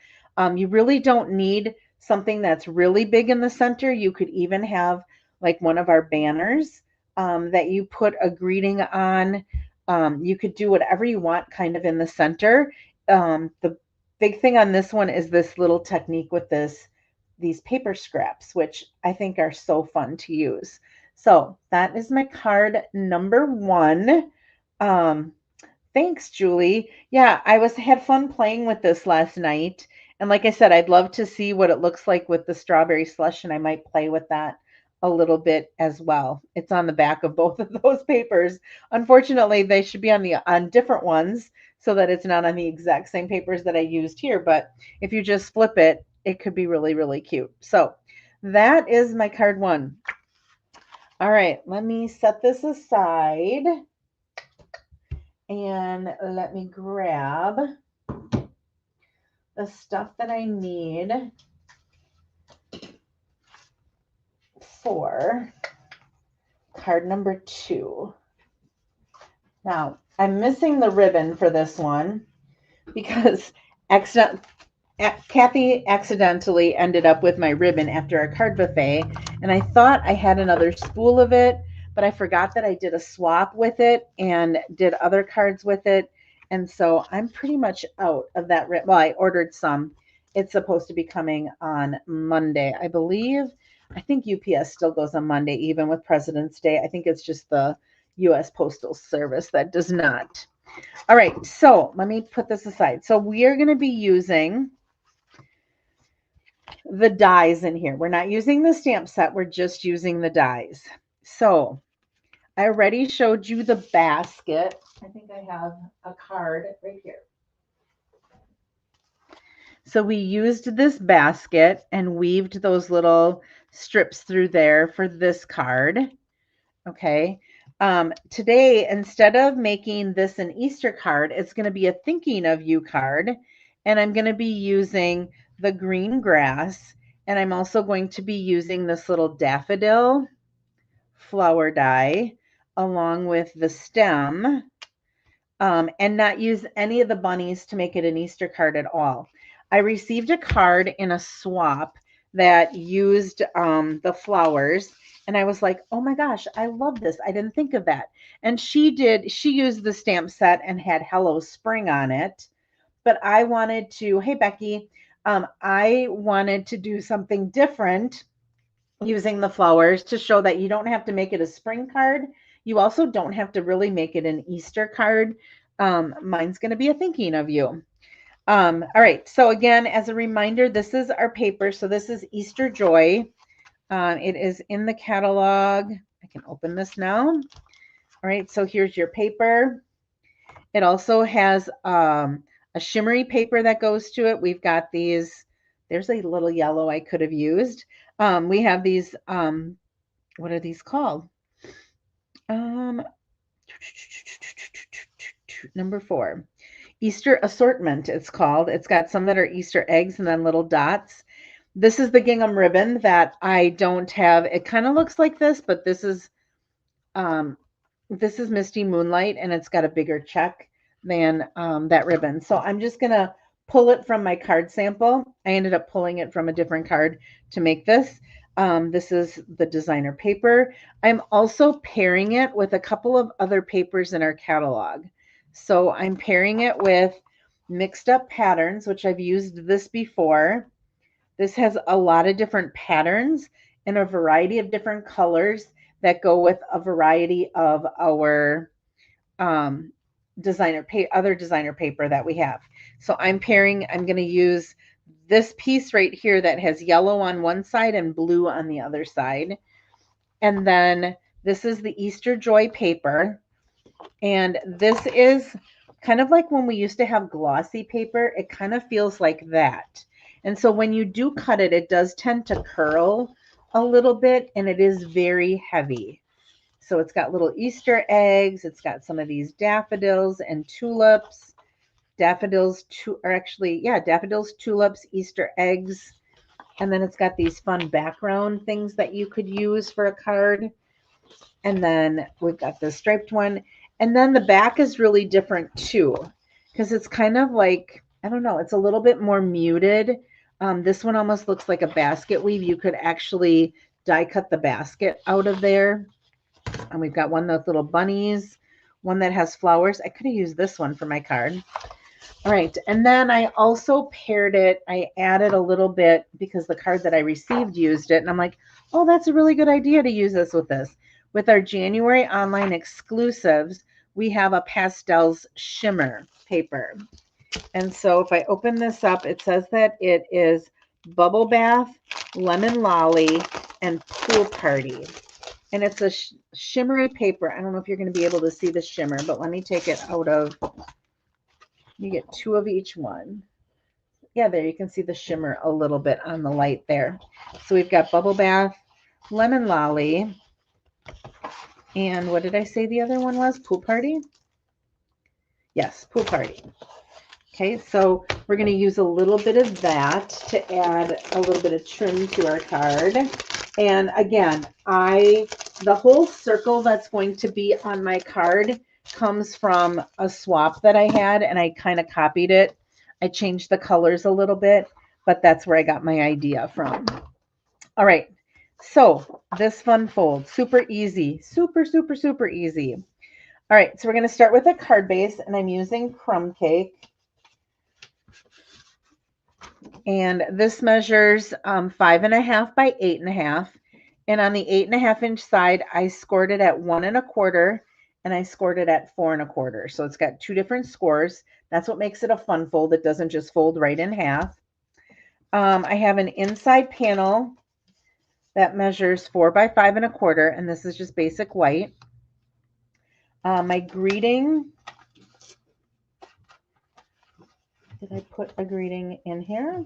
You really don't need something that's really big in the center. You could even have like one of our banners that you put a greeting on. You could do whatever you want kind of in the center. The big thing on this one is this little technique with these paper scraps, which I think are so fun to use. So that is my card number 1. Thanks, Julie. Yeah, had fun playing with this last night. And like I said, I'd love to see what it looks like with the strawberry slush, and I might play with that a little bit as well. It's on the back of both of those papers. Unfortunately, they should be on different ones so that it's not on the exact same papers that I used here. But if you just flip it, it could be really, really cute. So that is my card 1. All right, let me set this aside and let me grab the stuff that I need for card number 2. Now, I'm missing the ribbon for this one because Kathy accidentally ended up with my ribbon after a card buffet, and I thought I had another spool of it, but I forgot that I did a swap with it and did other cards with it, and so I'm pretty much out of that ribbon. Well, I ordered some. It's supposed to be coming on Monday, I believe. I think UPS still goes on Monday, even with President's Day. I think it's just the U.S. Postal Service that does not. All right, so let me put this aside. So we are going to be using the dies in here. We're not using the stamp set. We're just using the dies. So I already showed you the basket. I think I have a card right here. So we used this basket and weaved those little strips through there for this card. Okay. Today, instead of making this an Easter card, it's going to be a thinking of you card. And I'm going to be using the green grass. And I'm also going to be using this little daffodil flower die along with the stem, and not use any of the bunnies to make it an Easter card at all. I received a card in a swap that used the flowers, and I was like, oh my gosh, I love this. I didn't think of that. And she used the stamp set and had Hello Spring on it. But I wanted to, hey, Becky, I wanted to do something different using the flowers to show that you don't have to make it a spring card. You also don't have to really make it an Easter card. Mine's going to be a thinking of you. All right. So again, as a reminder, this is our paper. So this is Easter Joy. It is in the catalog. I can open this now. All right. So here's your paper. It also has a shimmery paper that goes to it. We've got these. There's a little yellow I could have used. We have these. What are these called? Number 4. Easter assortment, it's called. It's got some that are Easter eggs and then little dots. This is the gingham ribbon that I don't have. It kind of looks like this, but this is Misty Moonlight, and it's got a bigger check than that ribbon. So I'm just going to pull it from my card sample. I ended up pulling it from a different card to make this. This is the designer paper. I'm also pairing it with a couple of other papers in our catalog. So I'm pairing it with Mixed Up Patterns, which I've used this before. This has a lot of different patterns and a variety of different colors that go with a variety of our other designer paper that we have. So I'm going to use this piece right here that has yellow on one side and blue on the other side. And then this is the Easter Joy paper. And this is kind of like when we used to have glossy paper. It kind of feels like that. And so when you do cut it, it does tend to curl a little bit, and it is very heavy. So it's got little Easter eggs. It's got some of these daffodils and tulips. Daffodils, tulips, Easter eggs. And then it's got these fun background things that you could use for a card. And then we've got the striped one. And then the back is really different too, because it's kind of like, I don't know, it's a little bit more muted. This one almost looks like a basket weave. You could actually die cut the basket out of there. And we've got one with little bunnies, one that has flowers. I could have used this one for my card. All right. And then I also paired it. I added a little bit because the card that I received used it. And I'm like, oh, that's a really good idea to use this with this. With our January online exclusives, we have a Pastels Shimmer paper. And so if I open this up, it says that it is Bubble Bath, Lemon Lolly, and Pool Party. And it's a shimmery paper. I don't know if you're going to be able to see the shimmer, but let me take it out of, you get two of each one. Yeah, there you can see the shimmer a little bit on the light there. So we've got Bubble Bath, Lemon Lolly, and what did I say the other one was? Pool Party? Yes, Pool Party. Okay, so we're going to use a little bit of that to add a little bit of trim to our card. And again, the whole circle that's going to be on my card comes from a swap that I had, and I kind of copied it. I changed the colors a little bit, but that's where I got my idea from. All right, so this fun fold, super easy, super, super, super easy. All right, so we're going to start with a card base, and I'm using Crumb Cake. And this measures 5.5 by 8.5. And on the 8.5 inch side, I scored it at 1 1/4, and I scored it at 4 1/4. So it's got two different scores. That's what makes it a fun fold. It doesn't just fold right in half. I have an inside panel that measures 4 by 5 1/4, and this is just basic white. My greeting, did I put a greeting in here?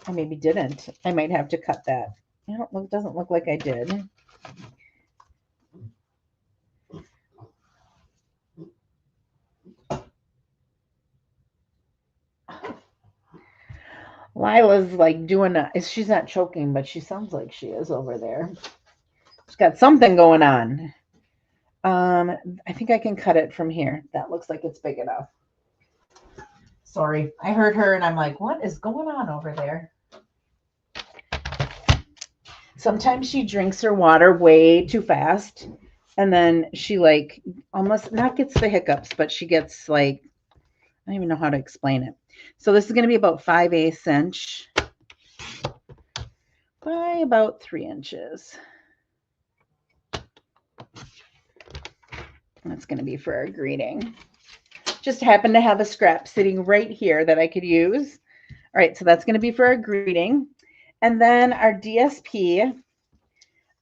I maybe didn't. I might have to cut that. It doesn't look like I did. Lila's like doing she's not choking, but she sounds like she is over there. She's got something going on. I think I can cut it from here. That looks like it's big enough. Sorry, I heard her and I'm like, what is going on over there? Sometimes she drinks her water way too fast, and then she like almost not gets the hiccups, but she gets like, I don't even know how to explain it. So this is going to be about 5/8 inch by about 3 inches. That's going to be for our greeting. Just happened to have a scrap sitting right here that I could use. All right, so that's going to be for our greeting. And then our DSP,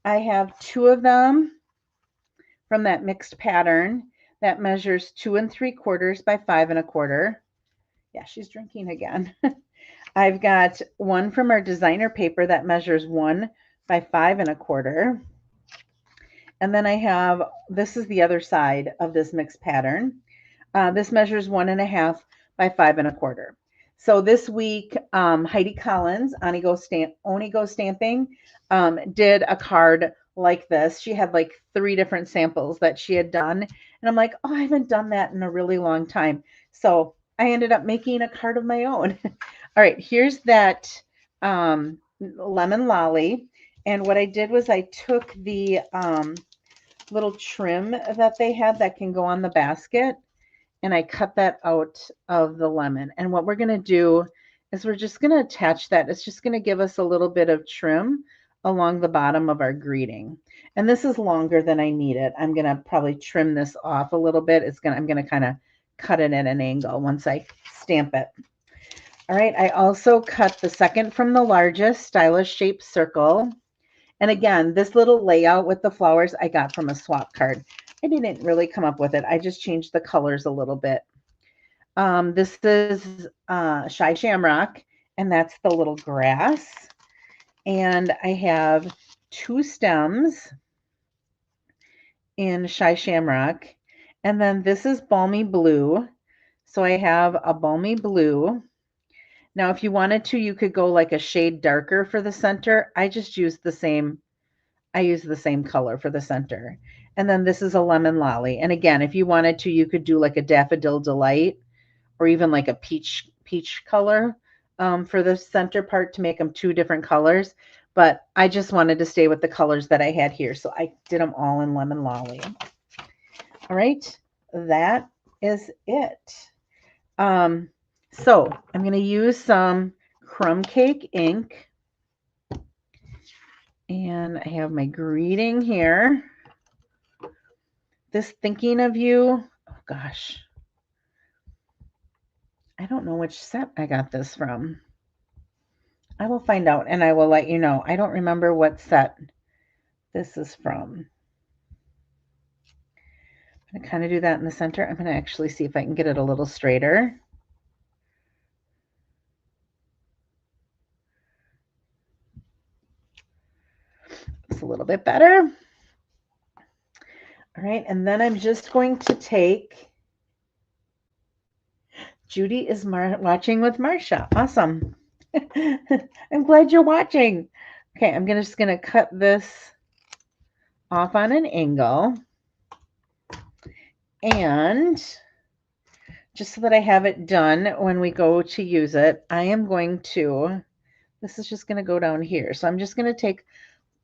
I have 2 of them from that mixed pattern that measures 2 3/4 by 5 1/4. Yeah, she's drinking again. I've got one from our designer paper that measures 1 by 5 1/4. And then I have, this is the other side of this mixed pattern. This measures 1.5 by 5 1/4. So this week, Heidi Collins, Onigo Stamping, did a card like this. She had like 3 different samples that she had done. And I'm like, oh, I haven't done that in a really long time. So I ended up making a card of my own. All right, here's that Lemon Lolly. And what I did was I took the little trim that they had that can go on the basket, and I cut that out of the lemon. And what we're going to do is we're just going to attach that. It's just going to give us a little bit of trim along the bottom of our greeting. And this is longer than I need it. I'm going to probably trim this off a little bit. I'm going to kind of cut it at an angle once I stamp it. All right, I also cut the second from the largest stylish shaped circle. And again, this little layout with the flowers I got from a swap card. I didn't really come up with it. I just changed the colors a little bit. This is Shy Shamrock, and that's the little grass. And I have 2 stems in Shy Shamrock. And then this is Balmy Blue. So I have a Balmy Blue. Now, if you wanted to, you could go like a shade darker for the center. I just used the same, I used the same color for the center. And then this is a Lemon Lolly. And again, if you wanted to, you could do like a Daffodil Delight or even like a peach color for the center part to make them 2 different colors. But I just wanted to stay with the colors that I had here. So I did them all in Lemon Lolly. All right, that is it. So I'm going to use some Crumb Cake ink. And I have my greeting here. This Thinking of You, oh gosh. I don't know which set I got this from. I will find out and I will let you know. I don't remember what set this is from. I'm going to kind of do that in the center. I'm going to actually see if I can get it a little straighter. It's a little bit better. All right, and then I'm just going to take, Judy is watching with Marsha. Awesome. I'm glad you're watching. Okay, I'm just going to cut this off on an angle. And just so that I have it done when we go to use it, I am going to, this is just going to go down here. So I'm just going to take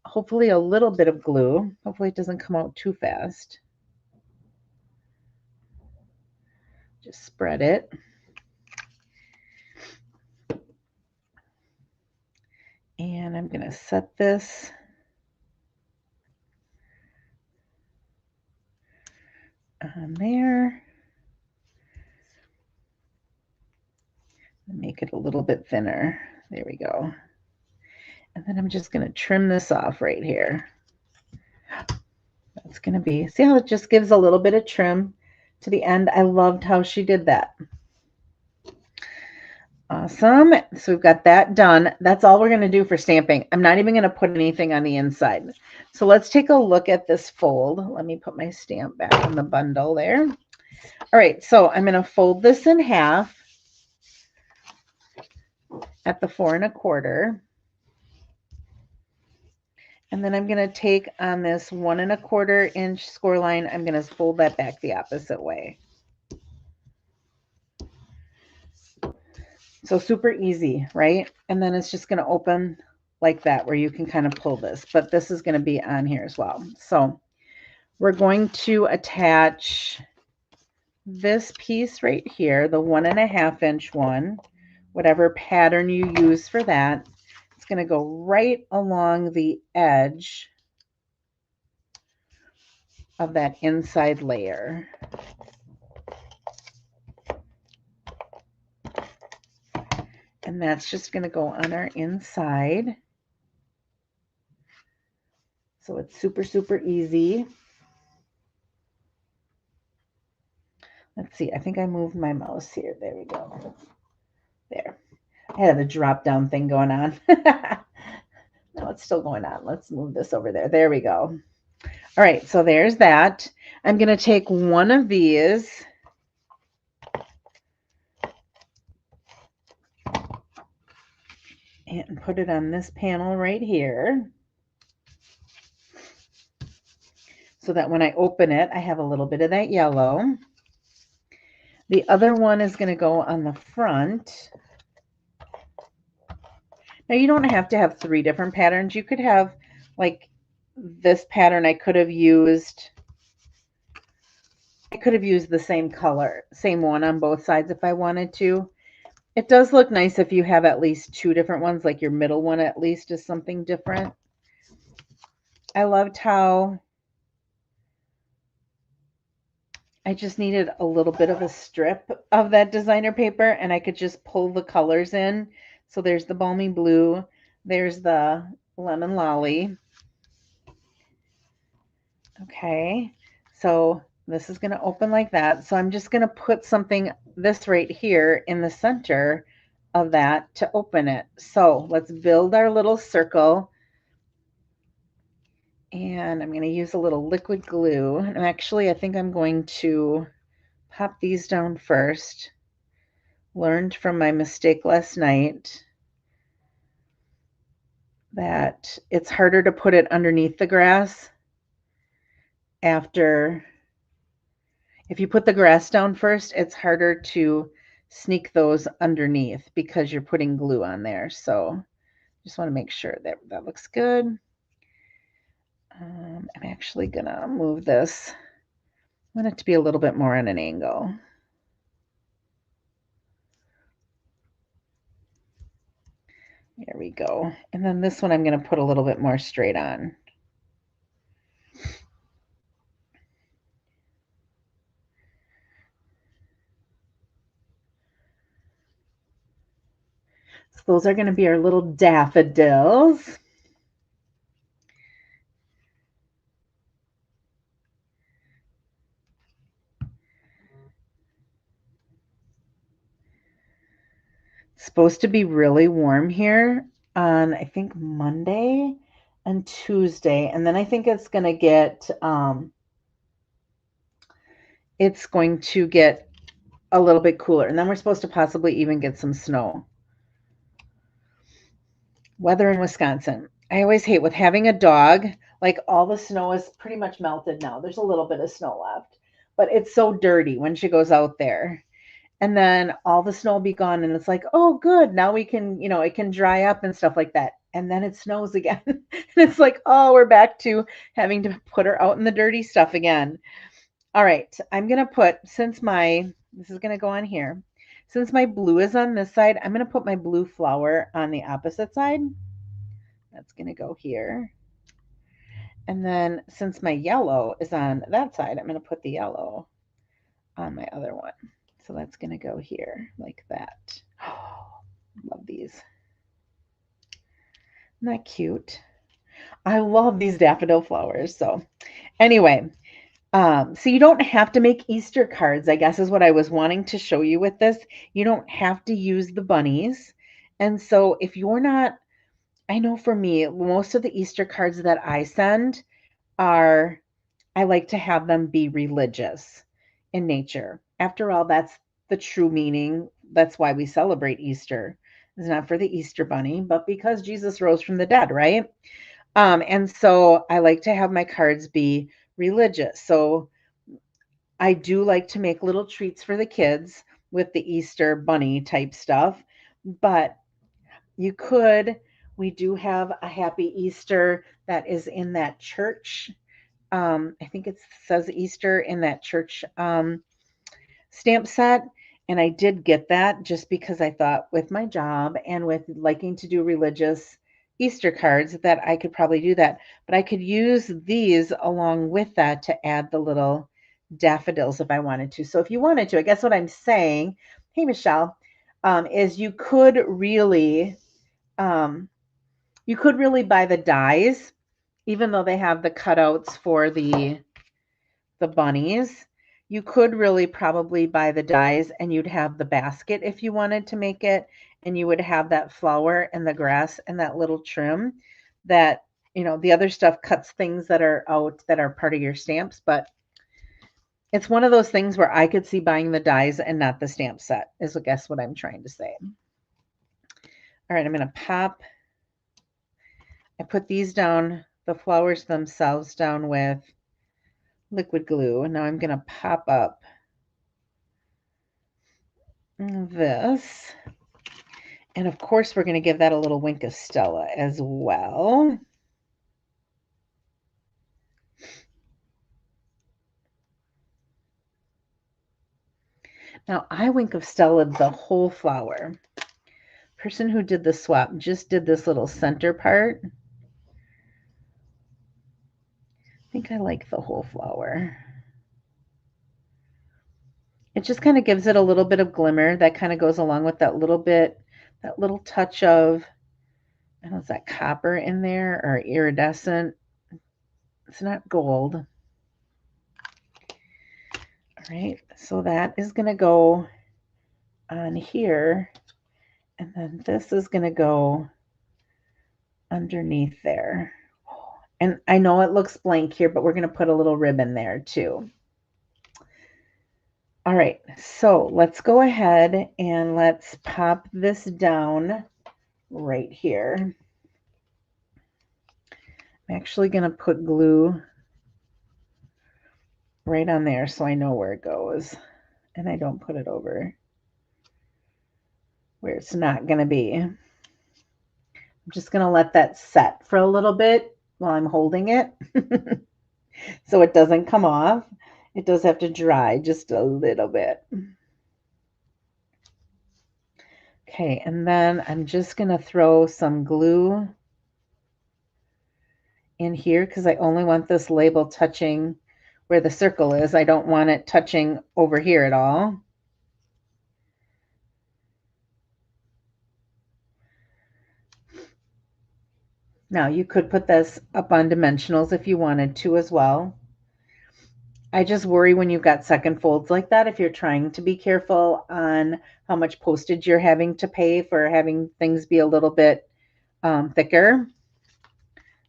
hopefully a little bit of glue. Hopefully it doesn't come out too fast. Just spread it. And I'm going to set this on there. Make it a little bit thinner. There we go. And then I'm just going to trim this off right here. That's going to be, see how it just gives a little bit of trim to the end? I loved how she did that. Awesome. So we've got that done. That's all we're going to do for stamping. I'm not even going to put anything on the inside. So let's take a look at this fold. Let me put my stamp back in the bundle there. All right. So I'm going to fold this in half at the 4 1/4. And then I'm going to take on this 1 1/4 inch score line. I'm going to fold that back the opposite way. So super easy, right? And then it's just going to open like that where you can kind of pull this. But this is going to be on here as well. So we're going to attach this piece right here, the 1 1/2 inch one, whatever pattern you use for that. It's going to go right along the edge of that inside layer. And that's just going to go on our inside. So it's super, super easy. Let's see. I think I moved my mouse here. There we go. There. I had a drop down thing going on. No, it's still going on. Let's move this over there. There we go. All right. So there's that. I'm going to take one of these and put it on this panel right here, so that when I open it, I have a little bit of that yellow. The other one is going to go on the front. Now, you don't have to have 3 different patterns. You could have, like, this pattern I could have used. I could have used the same color, same one on both sides if I wanted to. It does look nice if you have at least 2 different ones, like your middle one at least is something different. I loved how I just needed a little bit of a strip of that designer paper and I could just pull the colors in. So there's the balmy blue, there's the lemon lolly. Okay, so this is going to open like that. So I'm just going to put something, this right here in the center of that to open it. So let's build our little circle. And I'm going to use a little liquid glue. And actually, I think I'm going to pop these down first. Learned from my mistake last night that it's harder to put it underneath the grass after. If you put the grass down first, it's harder to sneak those underneath because you're putting glue on there. So just want to make sure that that looks good. I'm actually going to move this. I want it to be a little bit more on an angle. There we go. And then this one I'm going to put a little bit more straight on. So those are going to be our little daffodils. It's supposed to be really warm here on, I think, Monday and Tuesday. And then I think it's going to get a little bit cooler. And then we're supposed to possibly even get some snow. Weather in Wisconsin. I always hate with having a dog, like all the snow is pretty much melted now. There's a little bit of snow left, but it's so dirty when she goes out there. And then all the snow will be gone and it's like, oh good, now we can, it can dry up and stuff like that. And then it snows again. And it's like, oh, we're back to having to put her out in the dirty stuff again. All right, I'm going to put, this is going to go on here. Since my blue is on this side, I'm going to put my blue flower on the opposite side. That's going to go here. And then since my yellow is on that side, I'm going to put the yellow on my other one. So that's going to go here like that. Oh, love these. Isn't that cute? I love these daffodil flowers. So anyway, so you don't have to make Easter cards, I guess is what I was wanting to show you with this. You don't have to use the bunnies. And so if you're not, I know for me, most of the Easter cards that I send are, I like to have them be religious in nature. After all, that's the true meaning. That's why we celebrate Easter. It's not for the Easter bunny, but because Jesus rose from the dead, right? And so I like to have my cards be religious. So I do like to make little treats for the kids with the Easter bunny type stuff, but we do have a happy Easter that is in that church. I think it says Easter in that church stamp set. And I did get that just because I thought with my job and with liking to do religious Easter cards that I could probably do that. But I could use these along with that to add the little daffodils if I wanted to. So if you wanted to, I guess what I'm saying, hey, Michelle, is you could really buy the dies, even though they have the cutouts for the bunnies. You could really probably buy the dies and you'd have the basket if you wanted to make it, and you would have that flower and the grass and that little trim that, the other stuff cuts things that are out that are part of your stamps, but it's one of those things where I could see buying the dies and not the stamp set, is I guess what I'm trying to say. All right, I'm going to I put these down, the flowers themselves down with liquid glue. And now I'm going to pop up this. And of course, we're going to give that a little wink of Stella as well. Now, I wink of Stella the whole flower. Person who did the swap just did this little center part. I think I like the whole flower. It just kind of gives it a little bit of glimmer that kind of goes along with that little bit, that little touch of, I don't know, is that copper in there or iridescent? It's not gold. All right, so that is going to go on here, and then this is going to go underneath there. And I know it looks blank here, but we're going to put a little ribbon there too. All right, so let's go ahead and let's pop this down right here. I'm actually going to put glue right on there so I know where it goes, and I don't put it over where it's not going to be. I'm just going to let that set for a little bit while I'm holding it so it doesn't come off. It does have to dry just a little bit. Okay, and then I'm just going to throw some glue in here because I only want this label touching where the circle is. I don't want it touching over here at all. Now you could put this up on dimensionals if you wanted to as well. I just worry when you've got second folds like that, if you're trying to be careful on how much postage you're having to pay for having things be a little bit thicker,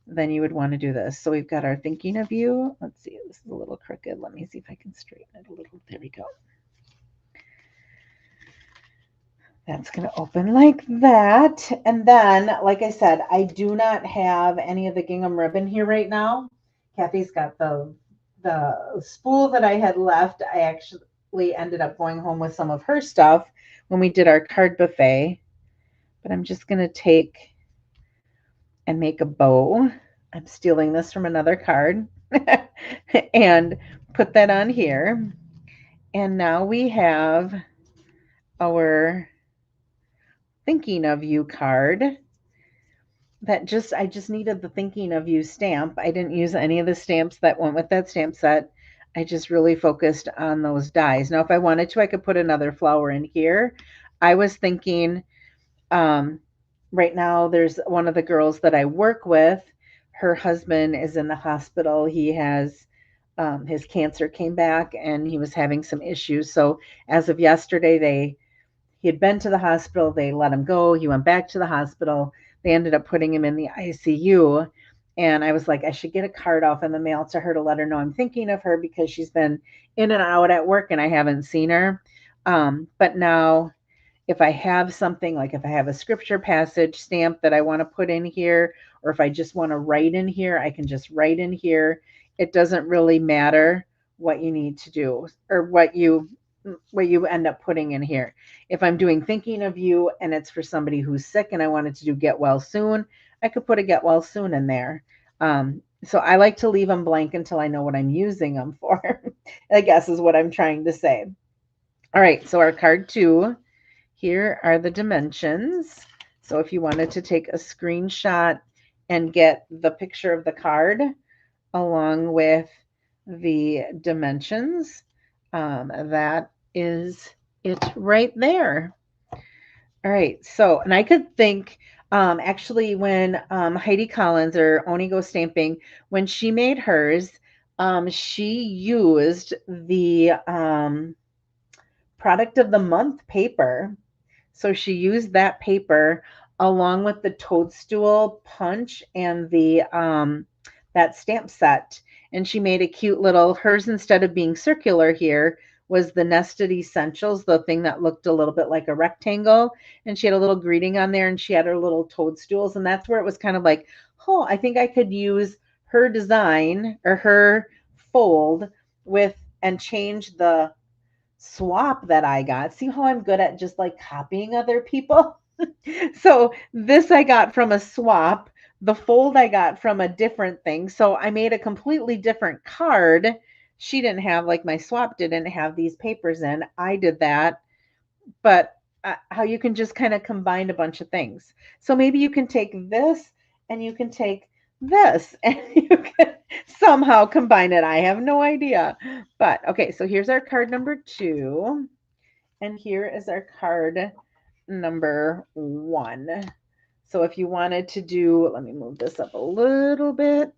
then you would want to do this. So we've got our thinking of you. Let's see, this is a little crooked. Let me see if I can straighten it a little. There we go. That's going to open like that. And then, like I said, I do not have any of the gingham ribbon here right now. Kathy's got the spool that I had left. I actually ended up going home with some of her stuff when we did our card buffet. But I'm just going to take and make a bow. I'm stealing this from another card and put that on here. And now we have our thinking of you card that I just needed the thinking of you stamp. I didn't use any of the stamps that went with that stamp set. I just really focused on those dies. Now, if I wanted to, I could put another flower in here. I was thinking, right now, there's one of the girls that I work with. Her husband is in the hospital. He has his cancer came back and he was having some issues. So as of yesterday, he had been to the hospital. They let him go. He went back to the hospital. They ended up putting him in the ICU. And I was like, I should get a card off in the mail to her to let her know I'm thinking of her because she's been in and out at work and I haven't seen her. But now, if I have something, like if I have a scripture passage stamp that I want to put in here, or if I just want to write in here, I can just write in here. It doesn't really matter what you need to do or what you end up putting in here. If I'm doing thinking of you and it's for somebody who's sick and I wanted to do get well soon, I could put a get well soon in there. So I like to leave them blank until I know what I'm using them for, I guess is what I'm trying to say. All right, so our card 2, here are the dimensions. So if you wanted to take a screenshot and get the picture of the card along with the dimensions, that is it right there. All right, so, and I could think, actually when Heidi Collins or Onigo Stamping, when she made hers, she used the product of the month paper. So she used that paper along with the toadstool punch and the that stamp set. And she made a cute little, hers instead of being circular here was the Nested Essentials, the thing that looked a little bit like a rectangle. And she had a little greeting on there and she had her little toadstools. And that's where it was kind of like, oh, I think I could use her design or her fold with and change the swap that I got. See how I'm good at just like copying other people? So this I got from a swap. The fold I got from a different thing. So I made a completely different card. She didn't have, like my swap didn't have these papers in. I did that. But how you can just kind of combine a bunch of things. So maybe you can take this and you can take this and you can somehow combine it. I have no idea. But okay, so here's our card number 2. And here is our card number 1. So if you wanted to do, let me move this up a little bit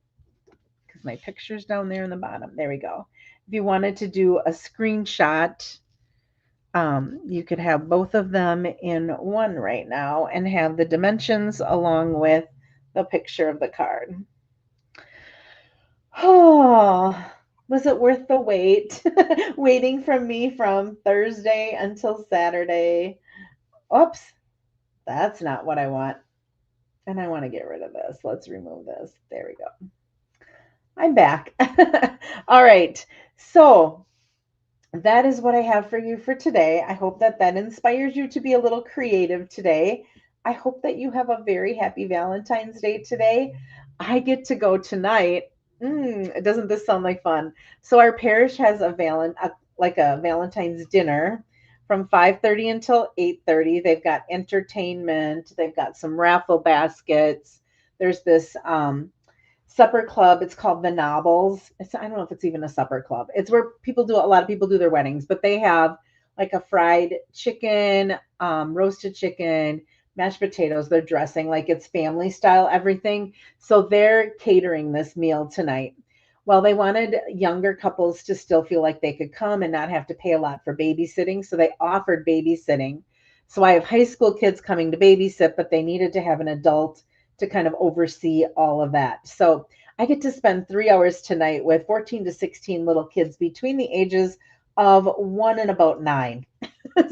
because my picture's down there in the bottom. There we go. If you wanted to do a screenshot, you could have both of them in one right now and have the dimensions along with the picture of the card. Oh, was it worth the wait? Waiting from me from Thursday until Saturday. Oops, that's not what I want. And I want to get rid of this. Let's remove this. There we go. I'm back. All right. So that is what I have for you for today. I hope that that inspires you to be a little creative today. I hope that you have a very happy Valentine's Day today. I get to go tonight. Doesn't this sound like fun? So our parish has like a Valentine's dinner from 5:30 until 8:30. They've got entertainment. They've got some raffle baskets. There's this supper club. It's called the Nobles. I don't know if it's even a supper club. It's where a lot of people do their weddings, but they have like a fried chicken, roasted chicken, mashed potatoes. They're dressing like it's family style, everything. So they're catering this meal tonight. Well, they wanted younger couples to still feel like they could come and not have to pay a lot for babysitting. So they offered babysitting. So I have high school kids coming to babysit, but they needed to have an adult to kind of oversee all of that. So I get to spend 3 hours tonight with 14 to 16 little kids between the ages of 1 and about 9.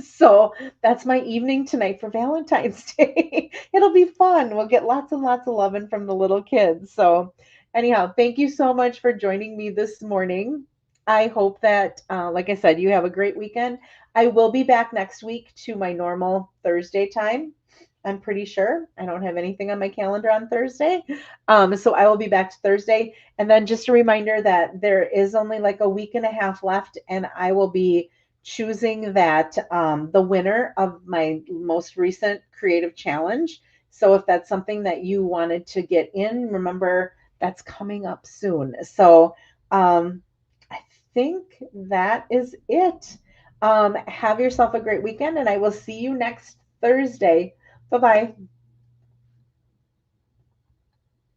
So that's my evening tonight for Valentine's Day. It'll be fun. We'll get lots and lots of loving from the little kids. So, anyhow, thank you so much for joining me this morning. I hope that, like I said, you have a great weekend. I will be back next week to my normal Thursday time. I'm pretty sure. I don't have anything on my calendar on Thursday. So I will be back to Thursday. And then just a reminder that there is only like a week and a half left, and I will be choosing that the winner of my most recent creative challenge. So if that's something that you wanted to get in, remember that's coming up soon. So I think that is it. Have yourself a great weekend, and I will see you next Thursday. Bye bye.